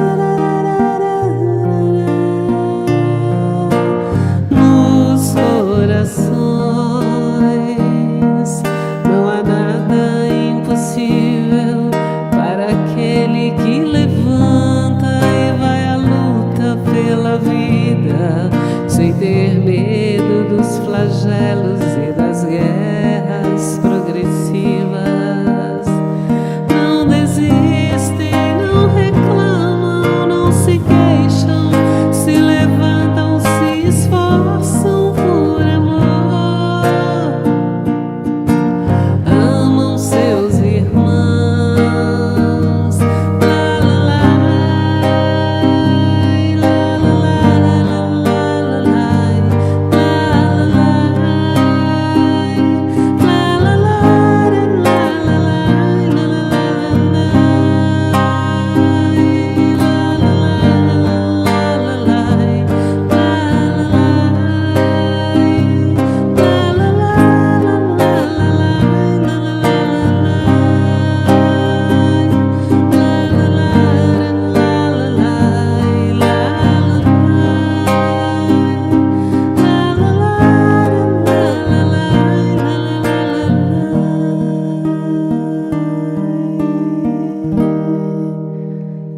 Nos corações não há nada impossível para aquele que levanta e vai à luta pela vida, sem ter medo dos flagelos e das guerras progressivas. Não desistem, não reclamam, não se queixam, se levantam, se esforçam por amor. Amam seus irmãos. Lá, lá, lá, lá, lá, lá, lá,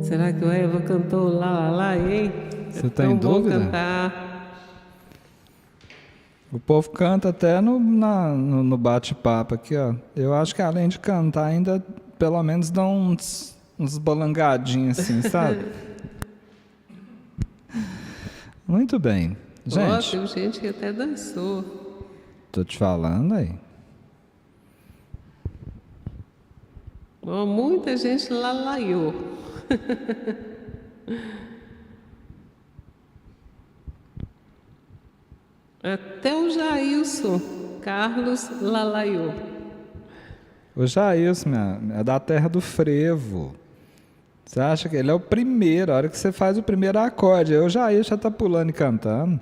Será que o Eva cantou lá, lá, lá, hein? Você tá em dúvida? Cantar. O povo canta até no bate-papo aqui, ó. Eu acho que além de cantar, ainda pelo menos dão uns balangadinhos assim, sabe? Muito bem. Gente, Teve gente que até dançou. tô te falando aí. Muita gente lalaiou. Até o Jailson Carlos lalaiou. O Jailson, é da terra do frevo. Você acha que ele é o primeiro, a hora que você faz o primeiro acorde. Aí o Jailson já tá pulando e cantando.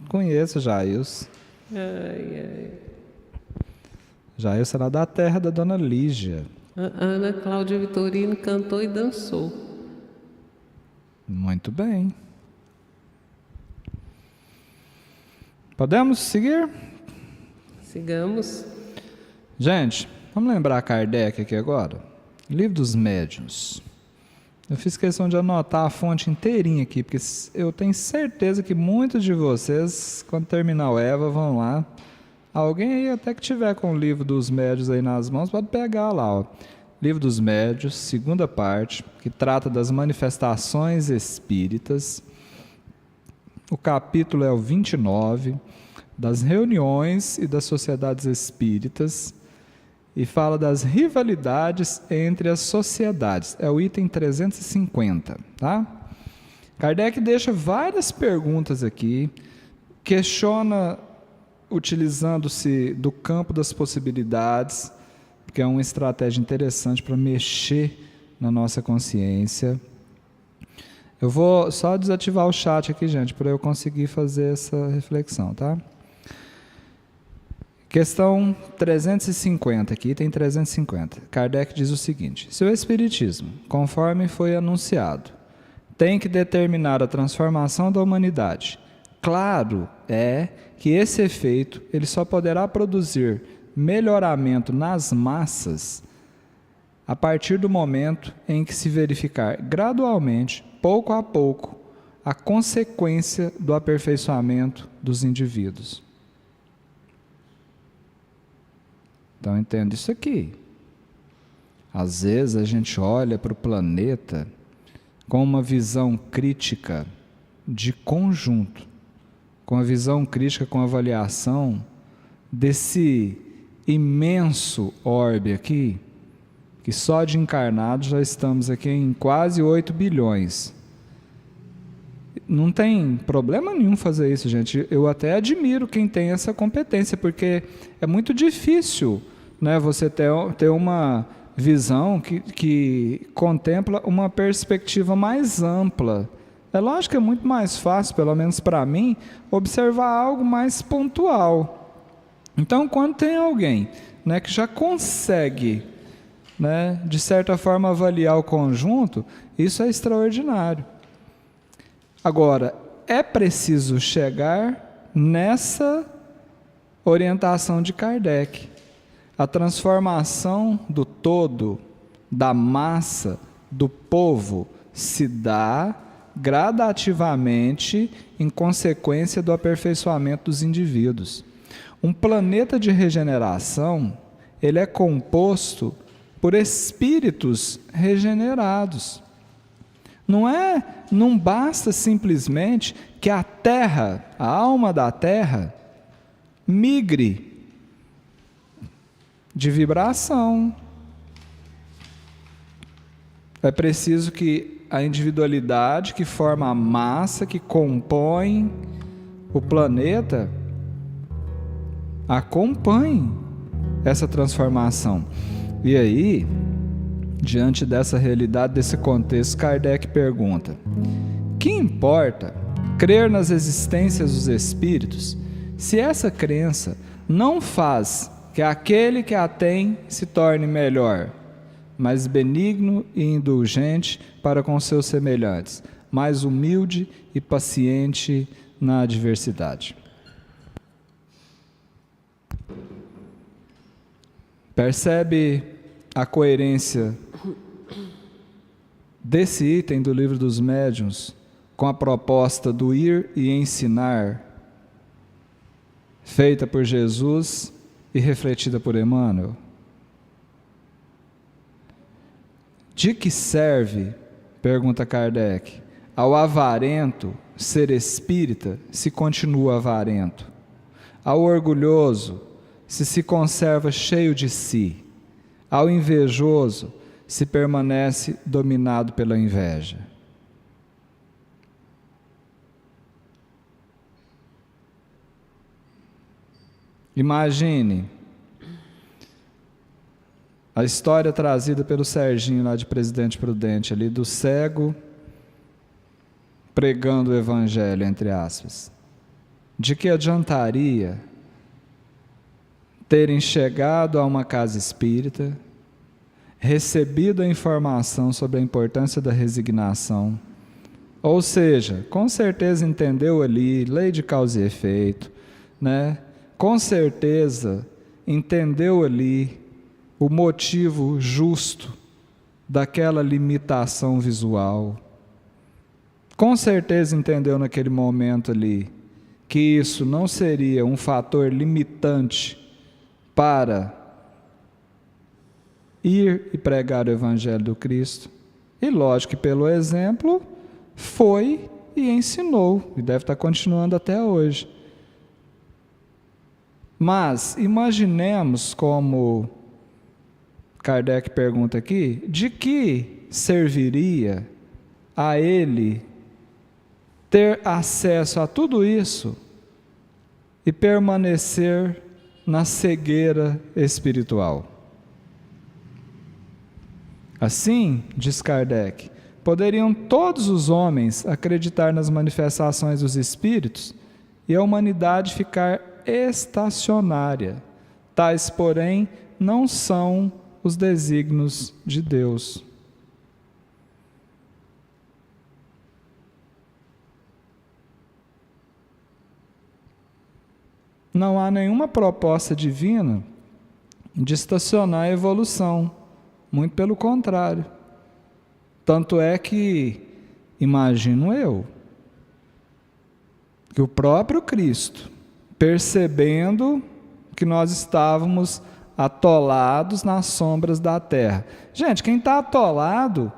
Conheço o Jailson. Ai. Jailson era da terra da dona Lígia. A Ana Cláudia Vitorino cantou e dançou. Muito bem. Podemos seguir? Sigamos. Gente, vamos lembrar Kardec aqui agora? Livro dos Médiuns. Eu fiz questão de anotar a fonte inteirinha aqui, porque eu tenho certeza que muitos de vocês, quando terminar o Eva, vão lá. Alguém aí até que tiver com o Livro dos Médiuns aí nas mãos, pode pegar lá, ó. Livro dos Médiuns, segunda parte, que trata das manifestações espíritas. O capítulo é o 29, das reuniões e das sociedades espíritas, e fala das rivalidades entre as sociedades. É o item 350, tá? Kardec deixa várias perguntas aqui, questiona utilizando-se do campo das possibilidades, que é uma estratégia interessante para mexer na nossa consciência. Eu vou só desativar o chat aqui, gente, para eu conseguir fazer essa reflexão, tá? Questão 350, aqui tem 350. Kardec diz o seguinte: se o Espiritismo, conforme foi anunciado, tem que determinar a transformação da humanidade, claro é que esse efeito ele só poderá produzir melhoramento nas massas a partir do momento em que se verificar gradualmente, pouco a pouco, a consequência do aperfeiçoamento dos indivíduos. Então entenda isso aqui. Às vezes a gente olha para o planeta com uma visão crítica de conjunto, com a visão crítica, com a avaliação desse imenso orbe aqui, que só de encarnados já estamos aqui em quase 8 bilhões. não tem problema nenhum fazer isso, gente. Eu até admiro quem tem essa competência, porque é muito difícil, né, você ter uma visão que contempla uma perspectiva mais ampla. É lógico que é muito mais fácil, pelo menos para mim, observar algo mais pontual. Então, quando tem alguém, né, que já consegue, né, de certa forma avaliar o conjunto, isso é extraordinário. Agora, é preciso chegar nessa orientação de Kardec. A transformação do todo, da massa, do povo, se dá gradativamente em consequência do aperfeiçoamento dos indivíduos. Um planeta de regeneração, ele é composto por espíritos regenerados. Não basta simplesmente que a Terra, a alma da Terra, migre de vibração. É preciso que a individualidade que forma a massa, que compõe o planeta, acompanhe essa transformação. E aí, diante dessa realidade, desse contexto, Kardec pergunta: que importa crer nas existências dos espíritos, se essa crença não faz que aquele que a tem se torne melhor, mais benigno e indulgente para com seus semelhantes, mais humilde e paciente na adversidade? Percebe a coerência desse item do Livro dos Médiuns com a proposta do ir e ensinar, feita por Jesus e refletida por Emmanuel? De que serve, pergunta Kardec, ao avarento ser espírita se continua avarento? Ao orgulhoso se conserva cheio de si? Ao invejoso se permanece dominado pela inveja? Imagine a história trazida pelo Serginho lá de Presidente Prudente, ali do cego pregando o evangelho, entre aspas. De que adiantaria terem chegado a uma casa espírita, recebido a informação sobre a importância da resignação, ou seja, com certeza entendeu ali lei de causa e efeito, né? Com certeza entendeu ali o motivo justo daquela limitação visual. Com certeza entendeu naquele momento ali que isso não seria um fator limitante para ir e pregar o Evangelho do Cristo. E lógico que pelo exemplo foi e ensinou, e deve estar continuando até hoje. Mas imaginemos, como Kardec pergunta aqui, de que serviria a ele ter acesso a tudo isso e permanecer na cegueira espiritual? Assim, diz Kardec, poderiam todos os homens acreditar nas manifestações dos espíritos e a humanidade ficar estacionária. Tais, porém, não são os desígnios de Deus. Não há nenhuma proposta divina de estacionar a evolução, muito pelo contrário. Tanto é que, imagino eu, que o próprio Cristo, percebendo que nós estávamos atolados nas sombras da terra. Gente, quem está atolado,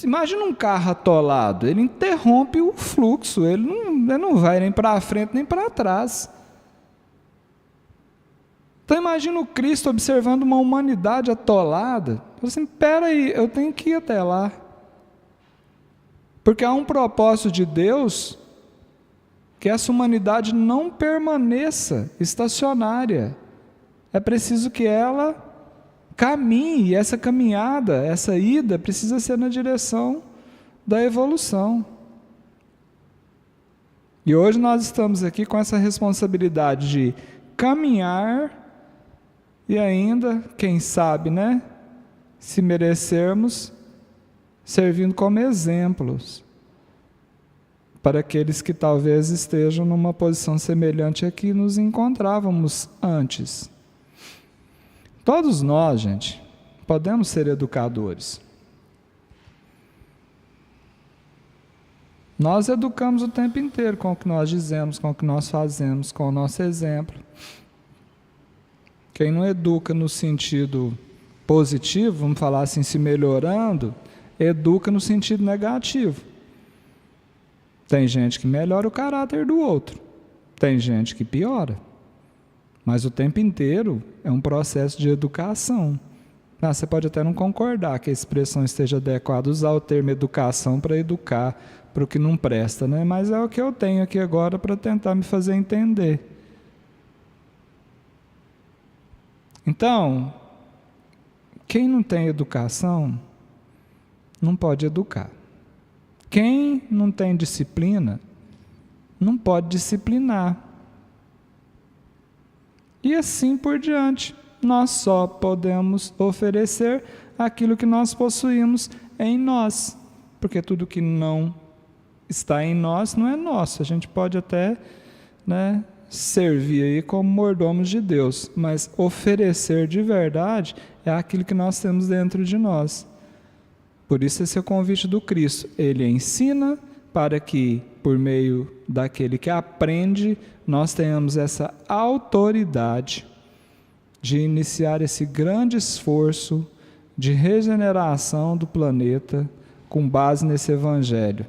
imagina um carro atolado, ele interrompe o fluxo, ele não vai nem para frente nem para trás. Então imagina o Cristo observando uma humanidade atolada, assim, espera aí, eu tenho que ir até lá. Porque há um propósito de Deus que essa humanidade não permaneça estacionária. É preciso que ela caminhe, e essa caminhada, essa ida, precisa ser na direção da evolução. E hoje nós estamos aqui com essa responsabilidade de caminhar e ainda, quem sabe, né, se merecermos, servindo como exemplos para aqueles que talvez estejam numa posição semelhante a que nos encontrávamos antes. Todos nós, gente, podemos ser educadores. Nós educamos o tempo inteiro com o que nós dizemos, com o que nós fazemos, com o nosso exemplo. Quem não educa no sentido positivo, vamos falar assim, se melhorando, educa no sentido negativo. Tem gente que melhora o caráter do outro, tem gente que piora. Mas o tempo inteiro é um processo de educação. Você pode até não concordar que a expressão esteja adequada, usar o termo educação para educar para o que não presta, né? Mas é o que eu tenho aqui agora para tentar me fazer entender. Então, quem não tem educação não pode educar. Quem não tem disciplina não pode disciplinar. E assim por diante. Nós só podemos oferecer aquilo que nós possuímos em nós. Porque tudo que não está em nós não é nosso. A gente pode até, né, servir aí como mordomos de Deus. Mas oferecer de verdade é aquilo que nós temos dentro de nós. Por isso esse é o convite do Cristo. Ele ensina para que, por meio daquele que aprende, nós tenhamos essa autoridade de iniciar esse grande esforço de regeneração do planeta com base nesse Evangelho.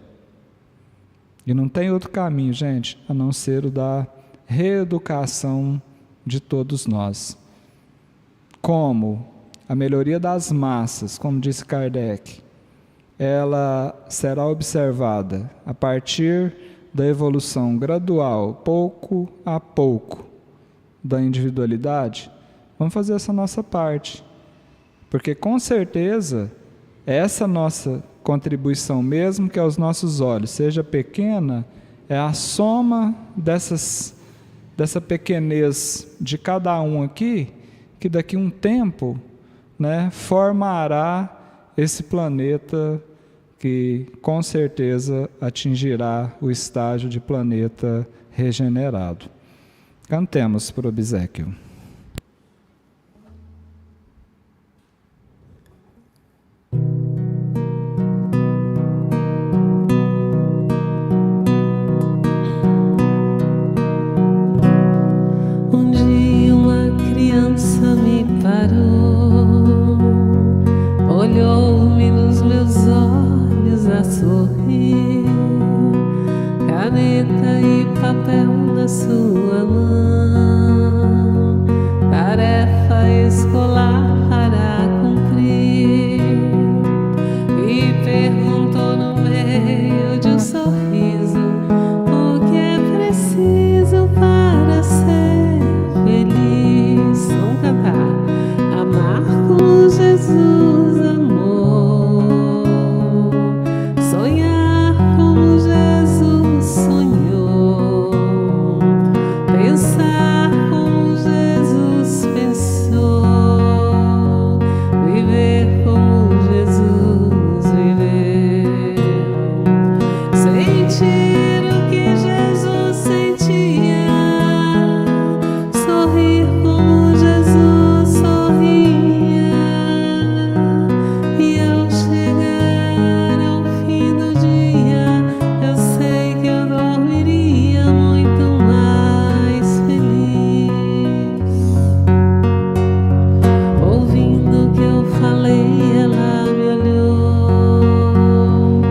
E não tem outro caminho, gente, a não ser o da reeducação de todos nós. Como a melhoria das massas, como disse Kardec, ela será observada a partir da evolução gradual, pouco a pouco, da individualidade. Vamos fazer essa nossa parte, porque com certeza essa nossa contribuição, mesmo que aos nossos olhos seja pequena, é a soma dessa pequenez de cada um aqui, que daqui a um tempo, né, formará esse planeta que com certeza atingirá o estágio de planeta regenerado. Cantemos por obséquio. Um dia uma criança me parou, olhou-me nos meus olhos a sorrir, caneta e papel na sua mão, tarefa escolar para cumprir, e perguntou no meio de um sorriso o que é preciso para ser feliz. Vamos cantar. Amar como Jesus amou, sonhar como Jesus sonhou, pensar como Jesus pensou, viver como Jesus viveu, sentir o que Jesus sentia, sorrir como Jesus sorria, e ao chegar ao fim do dia, eu sei que eu dormiria muito mais feliz. Ouvindo o que eu falei, ela me olhou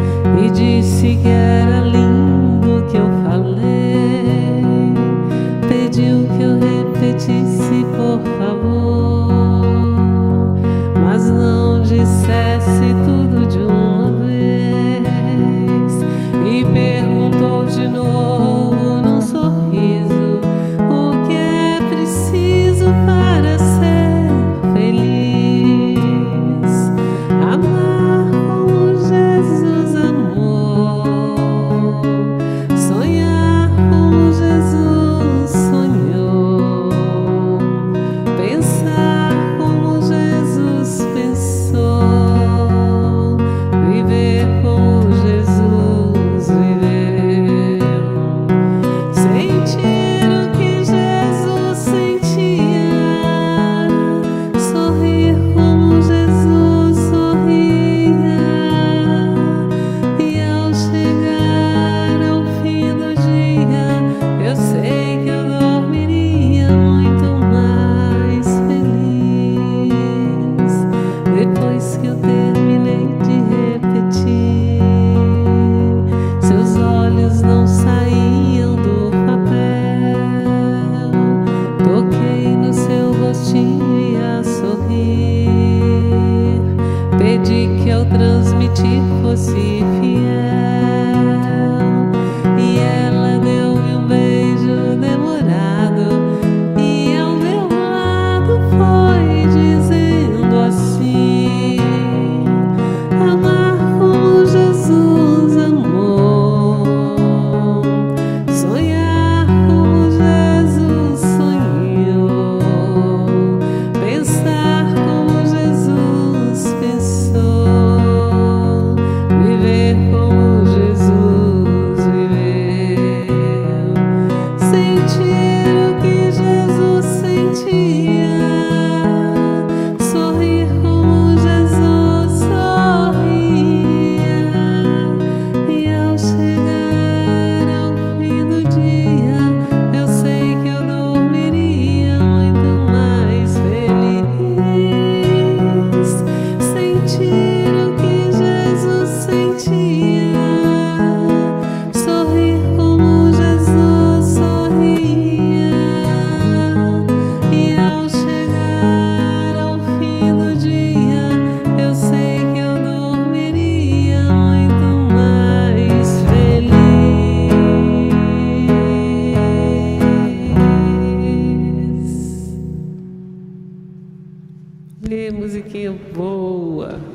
e disse que era lindo o que eu falei. Pediu que eu repetisse, por favor, mas não dissesse tudo de uma vez.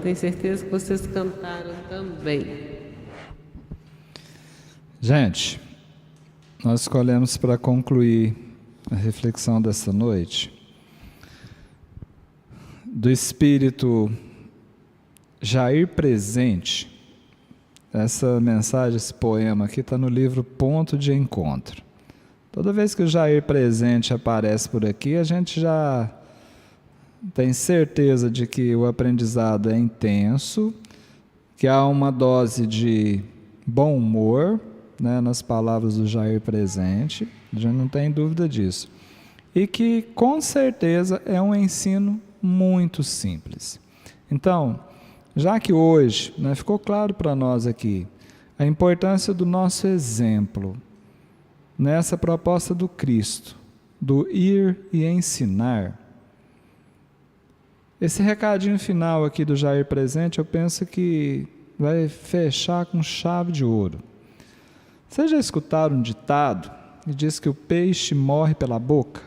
tenho certeza que vocês cantaram também. Gente, nós escolhemos para concluir a reflexão dessa noite do Espírito Jair Presente. Essa mensagem, esse poema aqui está no livro Ponto de Encontro. Toda vez que o Jair Presente aparece por aqui, a gente já tem certeza de que o aprendizado é intenso, que há uma dose de bom humor, né, nas palavras do Jair Presente, a gente não tem dúvida disso. E que, com certeza, é um ensino muito simples. Então, já que hoje, né, ficou claro para nós aqui a importância do nosso exemplo nessa proposta do Cristo, do ir e ensinar, esse recadinho final aqui do Jair Presente, eu penso que vai fechar com chave de ouro. Vocês já escutaram um ditado que diz que o peixe morre pela boca?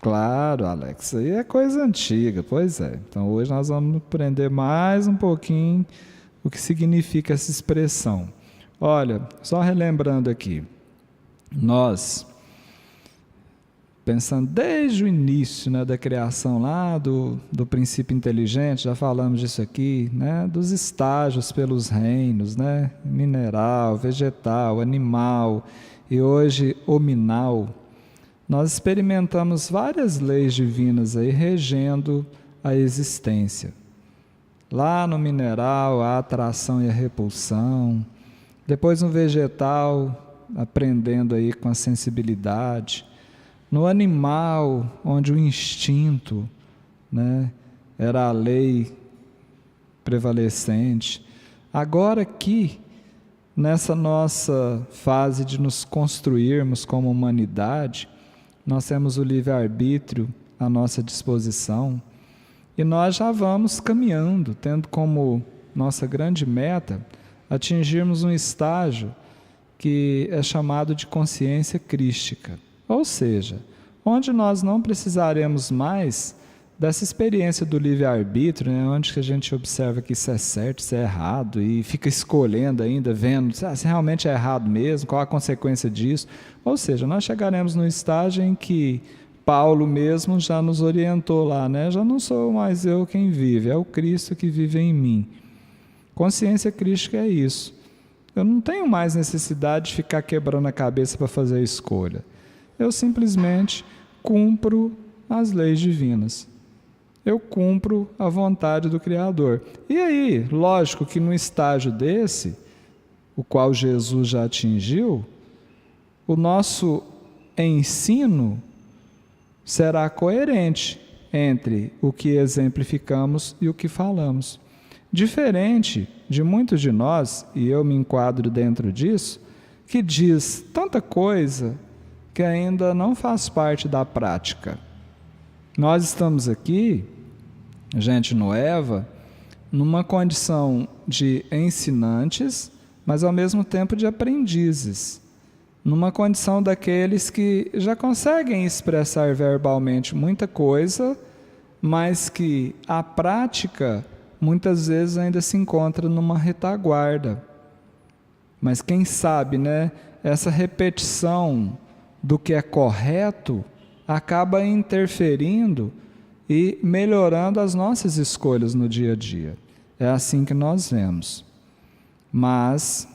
Claro, Alex, isso aí é coisa antiga, pois é. Então hoje nós vamos aprender mais um pouquinho o que significa essa expressão. Olha, só relembrando aqui, nós, pensando desde o início, né, da criação lá do princípio inteligente, já falamos disso aqui, né, dos estágios pelos reinos, né, mineral, vegetal, animal e hoje hominal, nós experimentamos várias leis divinas aí regendo a existência. Lá no mineral, a atração e a repulsão, depois no vegetal, aprendendo aí com a sensibilidade, no animal, onde o instinto, né, era a lei prevalecente. Agora aqui, nessa nossa fase de nos construirmos como humanidade, nós temos o livre-arbítrio à nossa disposição e nós já vamos caminhando, tendo como nossa grande meta atingirmos um estágio que é chamado de consciência crística. Ou seja, onde nós não precisaremos mais dessa experiência do livre-arbítrio, né, onde que a gente observa que isso é certo, isso é errado, e fica escolhendo ainda, vendo se realmente é errado mesmo, qual a consequência disso. Ou seja, nós chegaremos no estágio em que Paulo mesmo já nos orientou lá, né? Já não sou mais eu quem vive, é o Cristo que vive em mim. Consciência crística é isso. Eu não tenho mais necessidade de ficar quebrando a cabeça para fazer a escolha. Eu simplesmente cumpro as leis divinas. Eu cumpro a vontade do Criador. E aí, lógico que no estágio desse, o qual Jesus já atingiu, o nosso ensino será coerente entre o que exemplificamos e o que falamos. Diferente de muitos de nós, e eu me enquadro dentro disso, que diz tanta coisa que ainda não faz parte da prática. Nós estamos aqui, gente no EVA, numa condição de ensinantes, mas ao mesmo tempo de aprendizes, numa condição daqueles que já conseguem expressar verbalmente muita coisa, mas que a prática muitas vezes ainda se encontra numa retaguarda. Mas quem sabe, né, essa repetição do que é correto acaba interferindo e melhorando as nossas escolhas no dia a dia. É assim que nós vemos. Mas,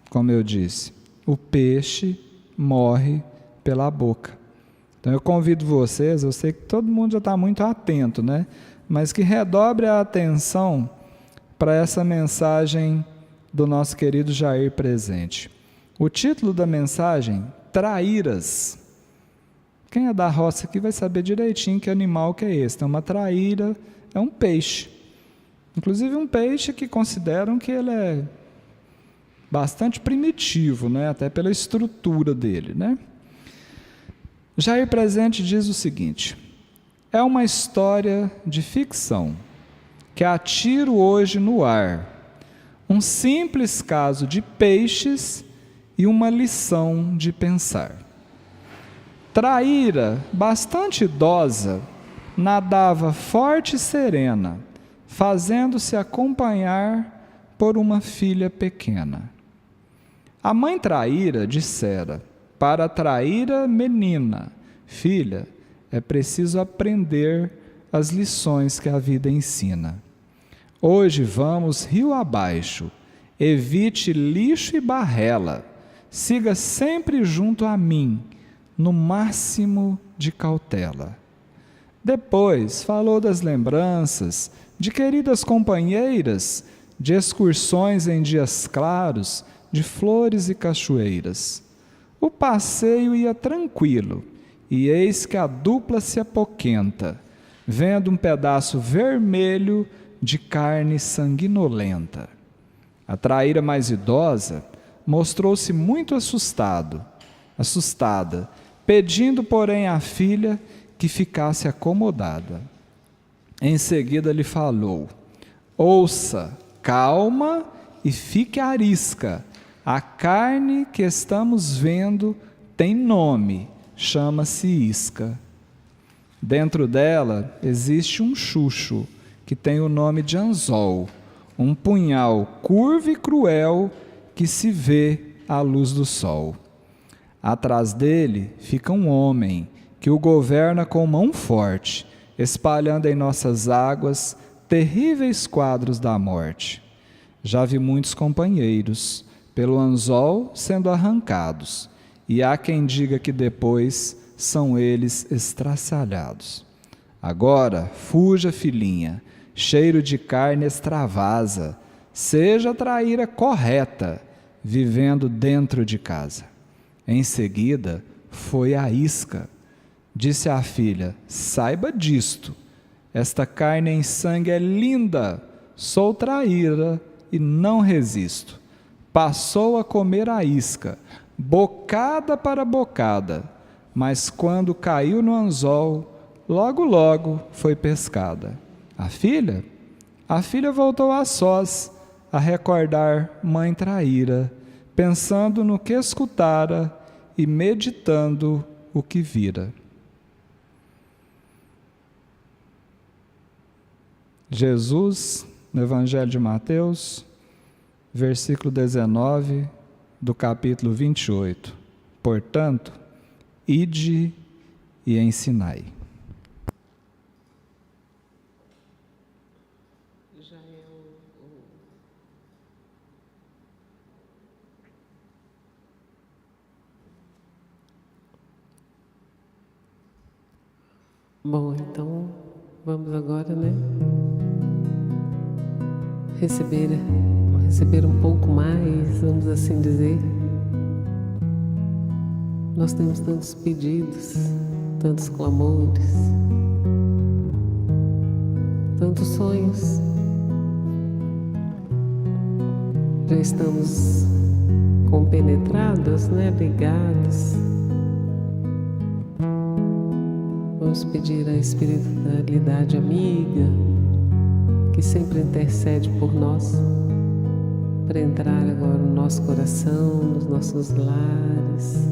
como eu disse, o peixe morre pela boca. Então eu convido vocês, eu sei que todo mundo já está muito atento, né? Mas que redobre a atenção para essa mensagem do nosso querido Jair Presente. O título da mensagem, Traíras. Quem é da roça aqui vai saber direitinho que animal que é esse. Então, uma traíra é um peixe. Inclusive um peixe que consideram que ele é bastante primitivo, né? Até pela estrutura dele, né? Jair Presente diz o seguinte: é uma história de ficção que atiro hoje no ar, um simples caso de peixes e uma lição de pensar. Traíra, bastante idosa, nadava forte e serena, fazendo-se acompanhar por uma filha pequena. A mãe traíra dissera: para atrair a menina, filha, é preciso aprender as lições que a vida ensina. Hoje vamos rio abaixo, evite lixo e barrela, siga sempre junto a mim, no máximo de cautela. Depois falou das lembranças, de queridas companheiras, de excursões em dias claros, de flores e cachoeiras. O passeio ia tranquilo, e eis que a dupla se apoquenta, vendo um pedaço vermelho de carne sanguinolenta. A traíra mais idosa mostrou-se muito assustada, pedindo, porém, à filha que ficasse acomodada. Em seguida lhe falou: ouça, calma e fique arisca. A carne que estamos vendo tem nome, chama-se isca. Dentro dela existe um chucho, que tem o nome de anzol, um punhal curvo e cruel que se vê à luz do sol. Atrás dele fica um homem que o governa com mão forte, espalhando em nossas águas terríveis quadros da morte. Já vi muitos companheiros pelo anzol sendo arrancados, e há quem diga que depois são eles estraçalhados. Agora, fuja, filhinha, cheiro de carne extravasa, seja a traíra correta, vivendo dentro de casa. Em seguida, foi a isca. Disse à filha: saiba disto, esta carne em sangue é linda, sou traíra e não resisto. Passou a comer a isca, bocada para bocada, mas quando caiu no anzol, logo foi pescada. A filha voltou a sós, a recordar mãe traíra, pensando no que escutara e meditando o que vira. Jesus, no Evangelho de Mateus, versículo 19 do capítulo 28. Portanto, ide e ensinai. Bom, então vamos agora, né? Receber um pouco mais, vamos assim dizer. Nós temos tantos pedidos, tantos clamores, tantos sonhos. Já estamos compenetrados, né? Ligados. Vamos pedir a espiritualidade amiga, que sempre intercede por nós, para entrar agora no nosso coração, nos nossos lares,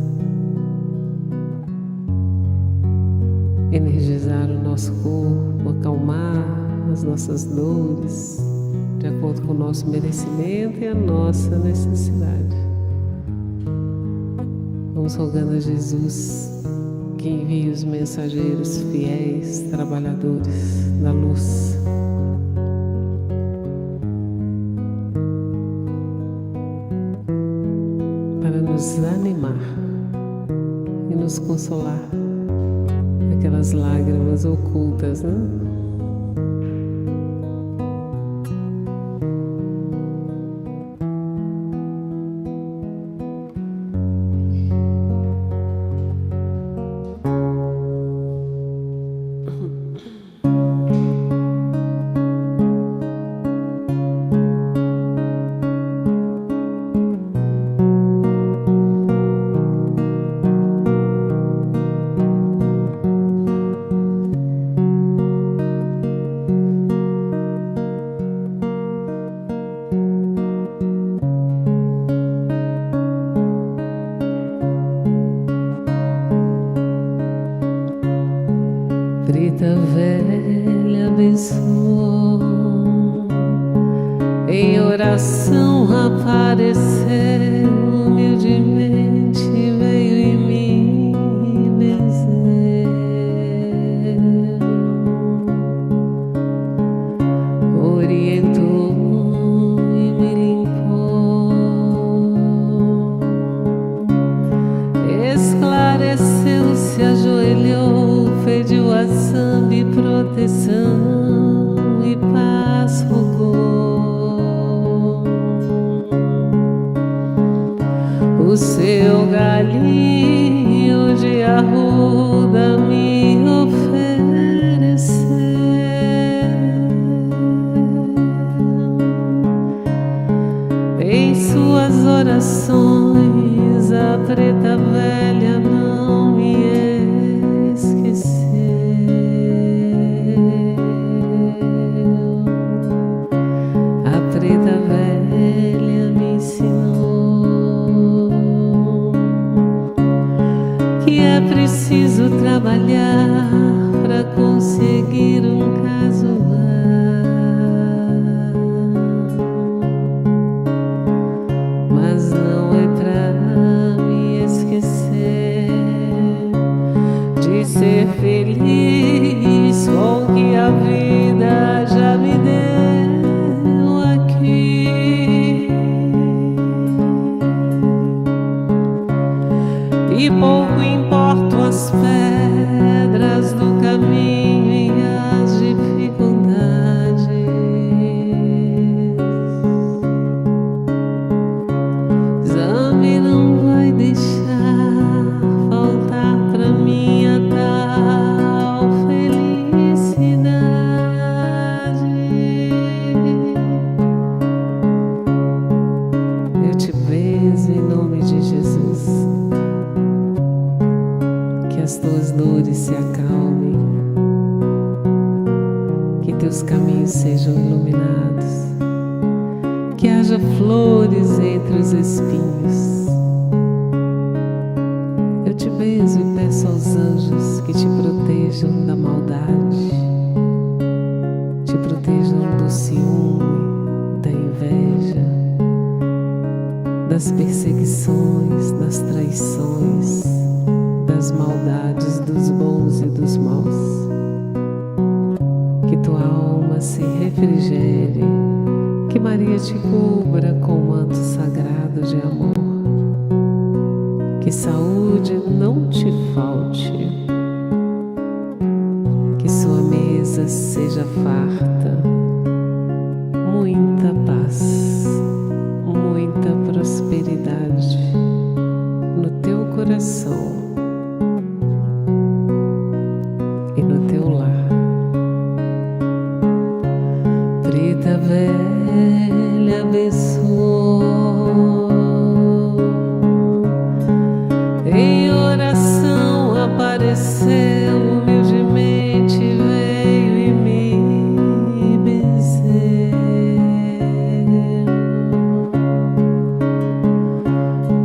energizar o nosso corpo, acalmar as nossas dores, de acordo com o nosso merecimento e a nossa necessidade. Vamos rogando a Jesus que envie os mensageiros fiéis, trabalhadores da luz, para nos animar e nos consolar aquelas lágrimas ocultas, né? Preta velha abençoou, em oração apareceu, humildemente veio em mim benzer. Orientou e me limpou, esclareceu, se ajoelhou, pediu a samba e proteção e paz rogou. O seu galinho de arruda me ofereceu, em suas orações a preta velha não me esqueceu. A preta velha me ensinou que é preciso trabalhar para conseguir um casular, mas não é pra me esquecer de ser feliz com o que a vida já me deu aqui. E pouco importam as pedras do caminho e as dificuldades. Zambi não vai deixar faltar pra mim a tal felicidade. Eu te benzo em nome de Jesus, que as tuas dores se acalmem, que teus caminhos sejam iluminados, que haja flores entre os espinhos. Eu te benzo e peço aos anjos que te protejam da maldade, te protejam do ciúme, da inveja, das perseguições, das traições, das maldades dos bons e dos maus. Que tua alma se refrigere, que Maria te cubra com o manto sagrado de amor, que saúde não te falte, que sua mesa seja farta, muita paz, muita prosperidade no teu coração e no teu lar. Preta velha abençoou, em oração apareceu, humildemente veio em me benzer.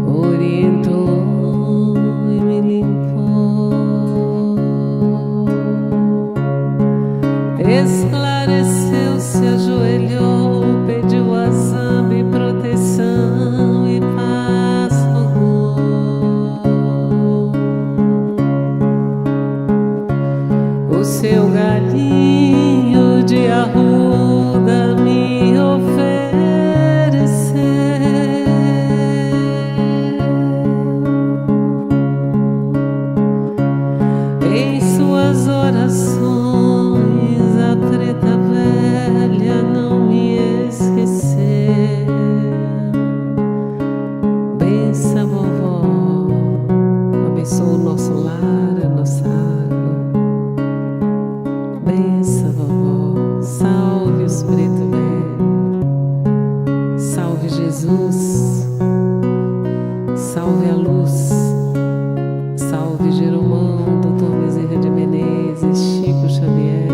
Orientou e me limpou, esclareceu, se ajoelhou, pediu a samba e proteção e paz rogou. O seu galinho de arruda me ofereceu, em suas orações a preta velha não me esqueceu. Bença vovó, abençoa o nosso lar, a nossa água. Bença vovó, salve os preto velho, salve Jesus, salve a luz, salve Jeromão, Doutor Bezerra de Menezes, Chico Xavier,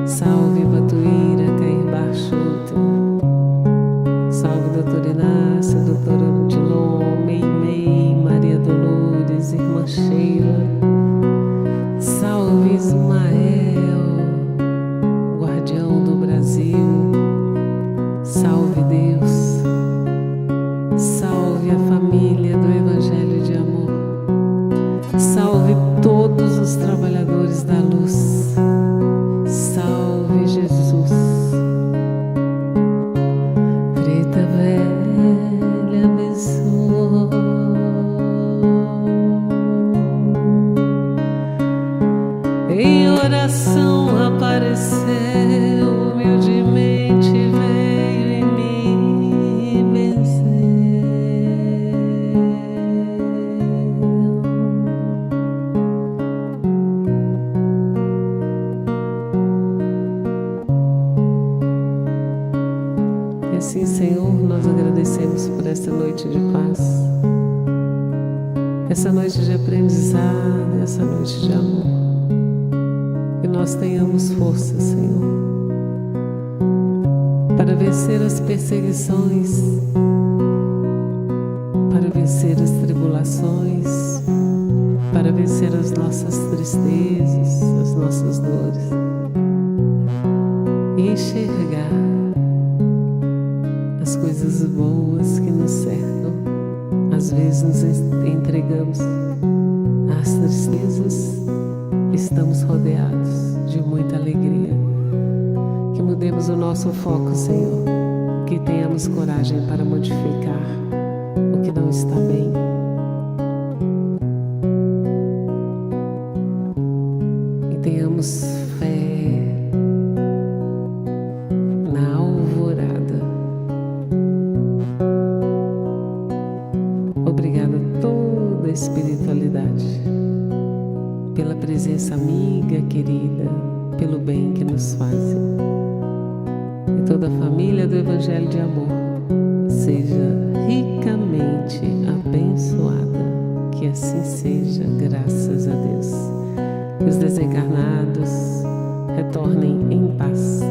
salve Batuíra, Cair Barchuto, salve Doutor Inácio, Doutor Odilon, Meimei, Maria Dolores, Irmã Sheila, salve Ismael, essa noite de paz, essa noite de aprendizado, essa noite de amor. Que nós tenhamos força, Senhor, para vencer as perseguições, para vencer as tribulações, para vencer as nossas tristezas, as nossas dores, e enxergar as coisas boas que nos cercam. Às vezes nos entregamos às tristezas, estamos rodeados de muita alegria. Que mudemos o nosso foco, Senhor, que tenhamos coragem para modificar o que não está bem. E tenhamos fé na alvorada. Obrigada a toda a espiritualidade, pela presença amiga, querida, pelo bem que nos fazem. E toda a família do Evangelho de Amor seja ricamente abençoada. Que assim seja, graças a Deus. Que os desencarnados retornem em paz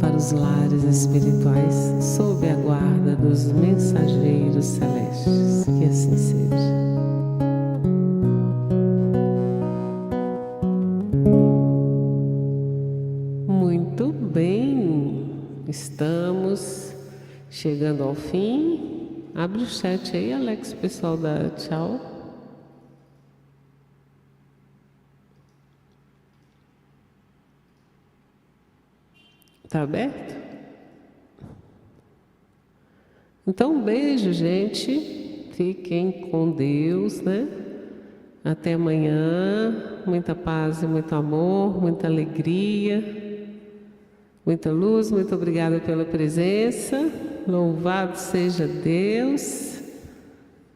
para os lares espirituais, sob a guarda dos mensageiros celestes. Que assim seja. Muito bem, estamos chegando ao fim. Abre o chat aí, Alex, o pessoal dá tchau. Tá aberto? Então, um beijo, gente. Fiquem com Deus, né? Até amanhã. Muita paz e muito amor, muita alegria, muita luz. Muito obrigada pela presença. Louvado seja Deus.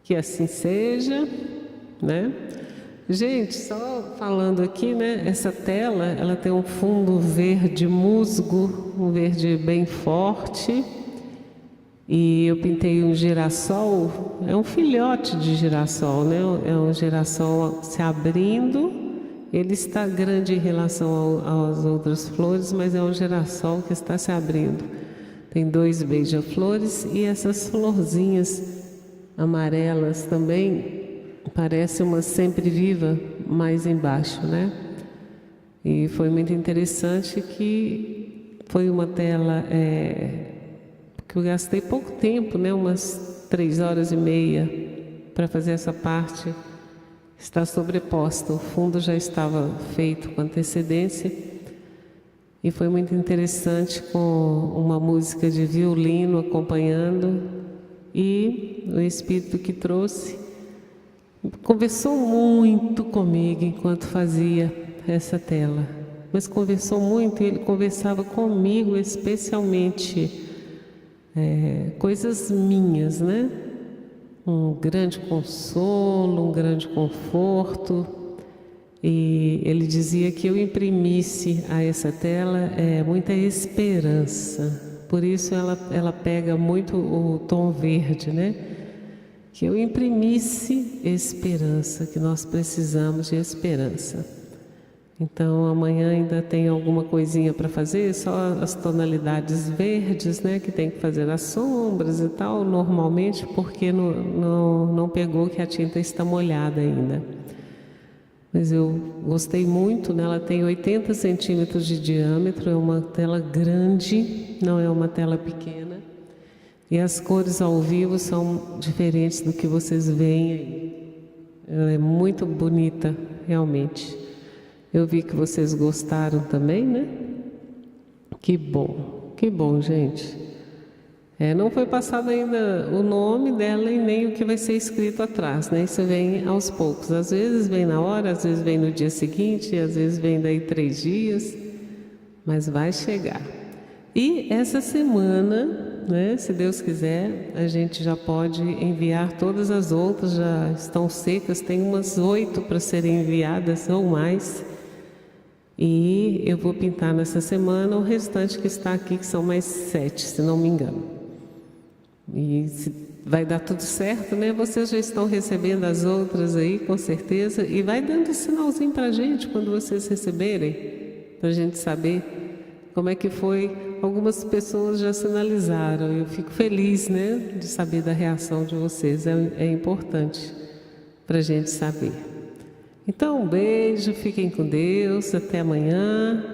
Que assim seja, né? Gente, só falando aqui, né? Essa tela, ela tem um fundo verde musgo, um verde bem forte. E eu pintei um girassol, é um filhote de girassol, né? É um girassol se abrindo. Ele está grande em relação às outras flores, mas é um girassol que está se abrindo. Tem 2 beija-flores e essas florzinhas amarelas também. Parece uma sempre-viva mais embaixo, né? E foi muito interessante que foi uma tela que eu gastei pouco tempo, né? Umas 3 horas e meia para fazer essa parte. Está sobreposta, o fundo já estava feito com antecedência. E foi muito interessante, com uma música de violino acompanhando. E o Espírito que trouxe conversou muito comigo enquanto fazia essa tela, mas conversou muito, e ele conversava comigo especialmente coisas minhas, né? Um grande consolo, um grande conforto. E ele dizia que eu imprimisse a essa tela muita esperança. Por isso ela pega muito o tom verde, né? Que eu imprimisse esperança, que nós precisamos de esperança. Então amanhã ainda tem alguma coisinha para fazer, só as tonalidades verdes, né, que tem que fazer as sombras e tal, normalmente, porque não pegou, que a tinta está molhada ainda. Mas eu gostei muito, né? Ela tem 80 centímetros de diâmetro, é uma tela grande, não é uma tela pequena. E as cores ao vivo são diferentes do que vocês veem aí. Ela é muito bonita, realmente. Eu vi que vocês gostaram também, né? Que bom, gente. Não foi passado ainda o nome dela e nem o que vai ser escrito atrás, né? Isso vem aos poucos. Às vezes vem na hora, às vezes vem no dia seguinte, às vezes vem daí 3 dias, mas vai chegar. E essa semana, né, se Deus quiser, a gente já pode enviar todas as outras, já estão secas, tem umas 8 para serem enviadas ou mais. E eu vou pintar nessa semana o restante que está aqui, que são mais 7, se não me engano. E vai dar tudo certo, né? Vocês já estão recebendo as outras aí, com certeza, e vai dando sinalzinho para a gente quando vocês receberem, para a gente saber como é que foi. Algumas pessoas já sinalizaram, eu fico feliz, né, de saber da reação de vocês, é importante para a gente saber. Então, um beijo, fiquem com Deus, até amanhã.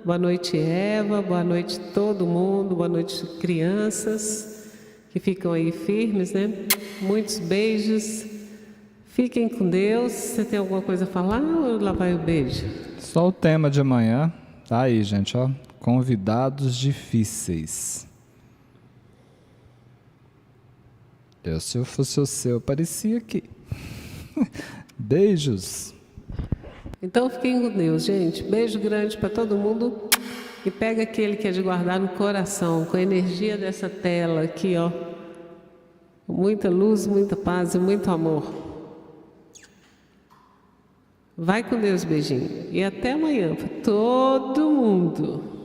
Boa noite, Eva, boa noite todo mundo, boa noite, crianças que ficam aí firmes, né? Muitos beijos, fiquem com Deus. Você tem alguma coisa a falar ou lá vai o beijo? Só o tema de amanhã, tá aí, gente, ó. Convidados difíceis. Se eu fosse o seu, aparecia aqui. Beijos. Então fiquem com Deus, gente. Beijo grande para todo mundo. E pega aquele que é de guardar no coração, com a energia dessa tela aqui, ó. Muita luz, muita paz e muito amor. Vai com Deus, beijinho. E até amanhã para todo mundo.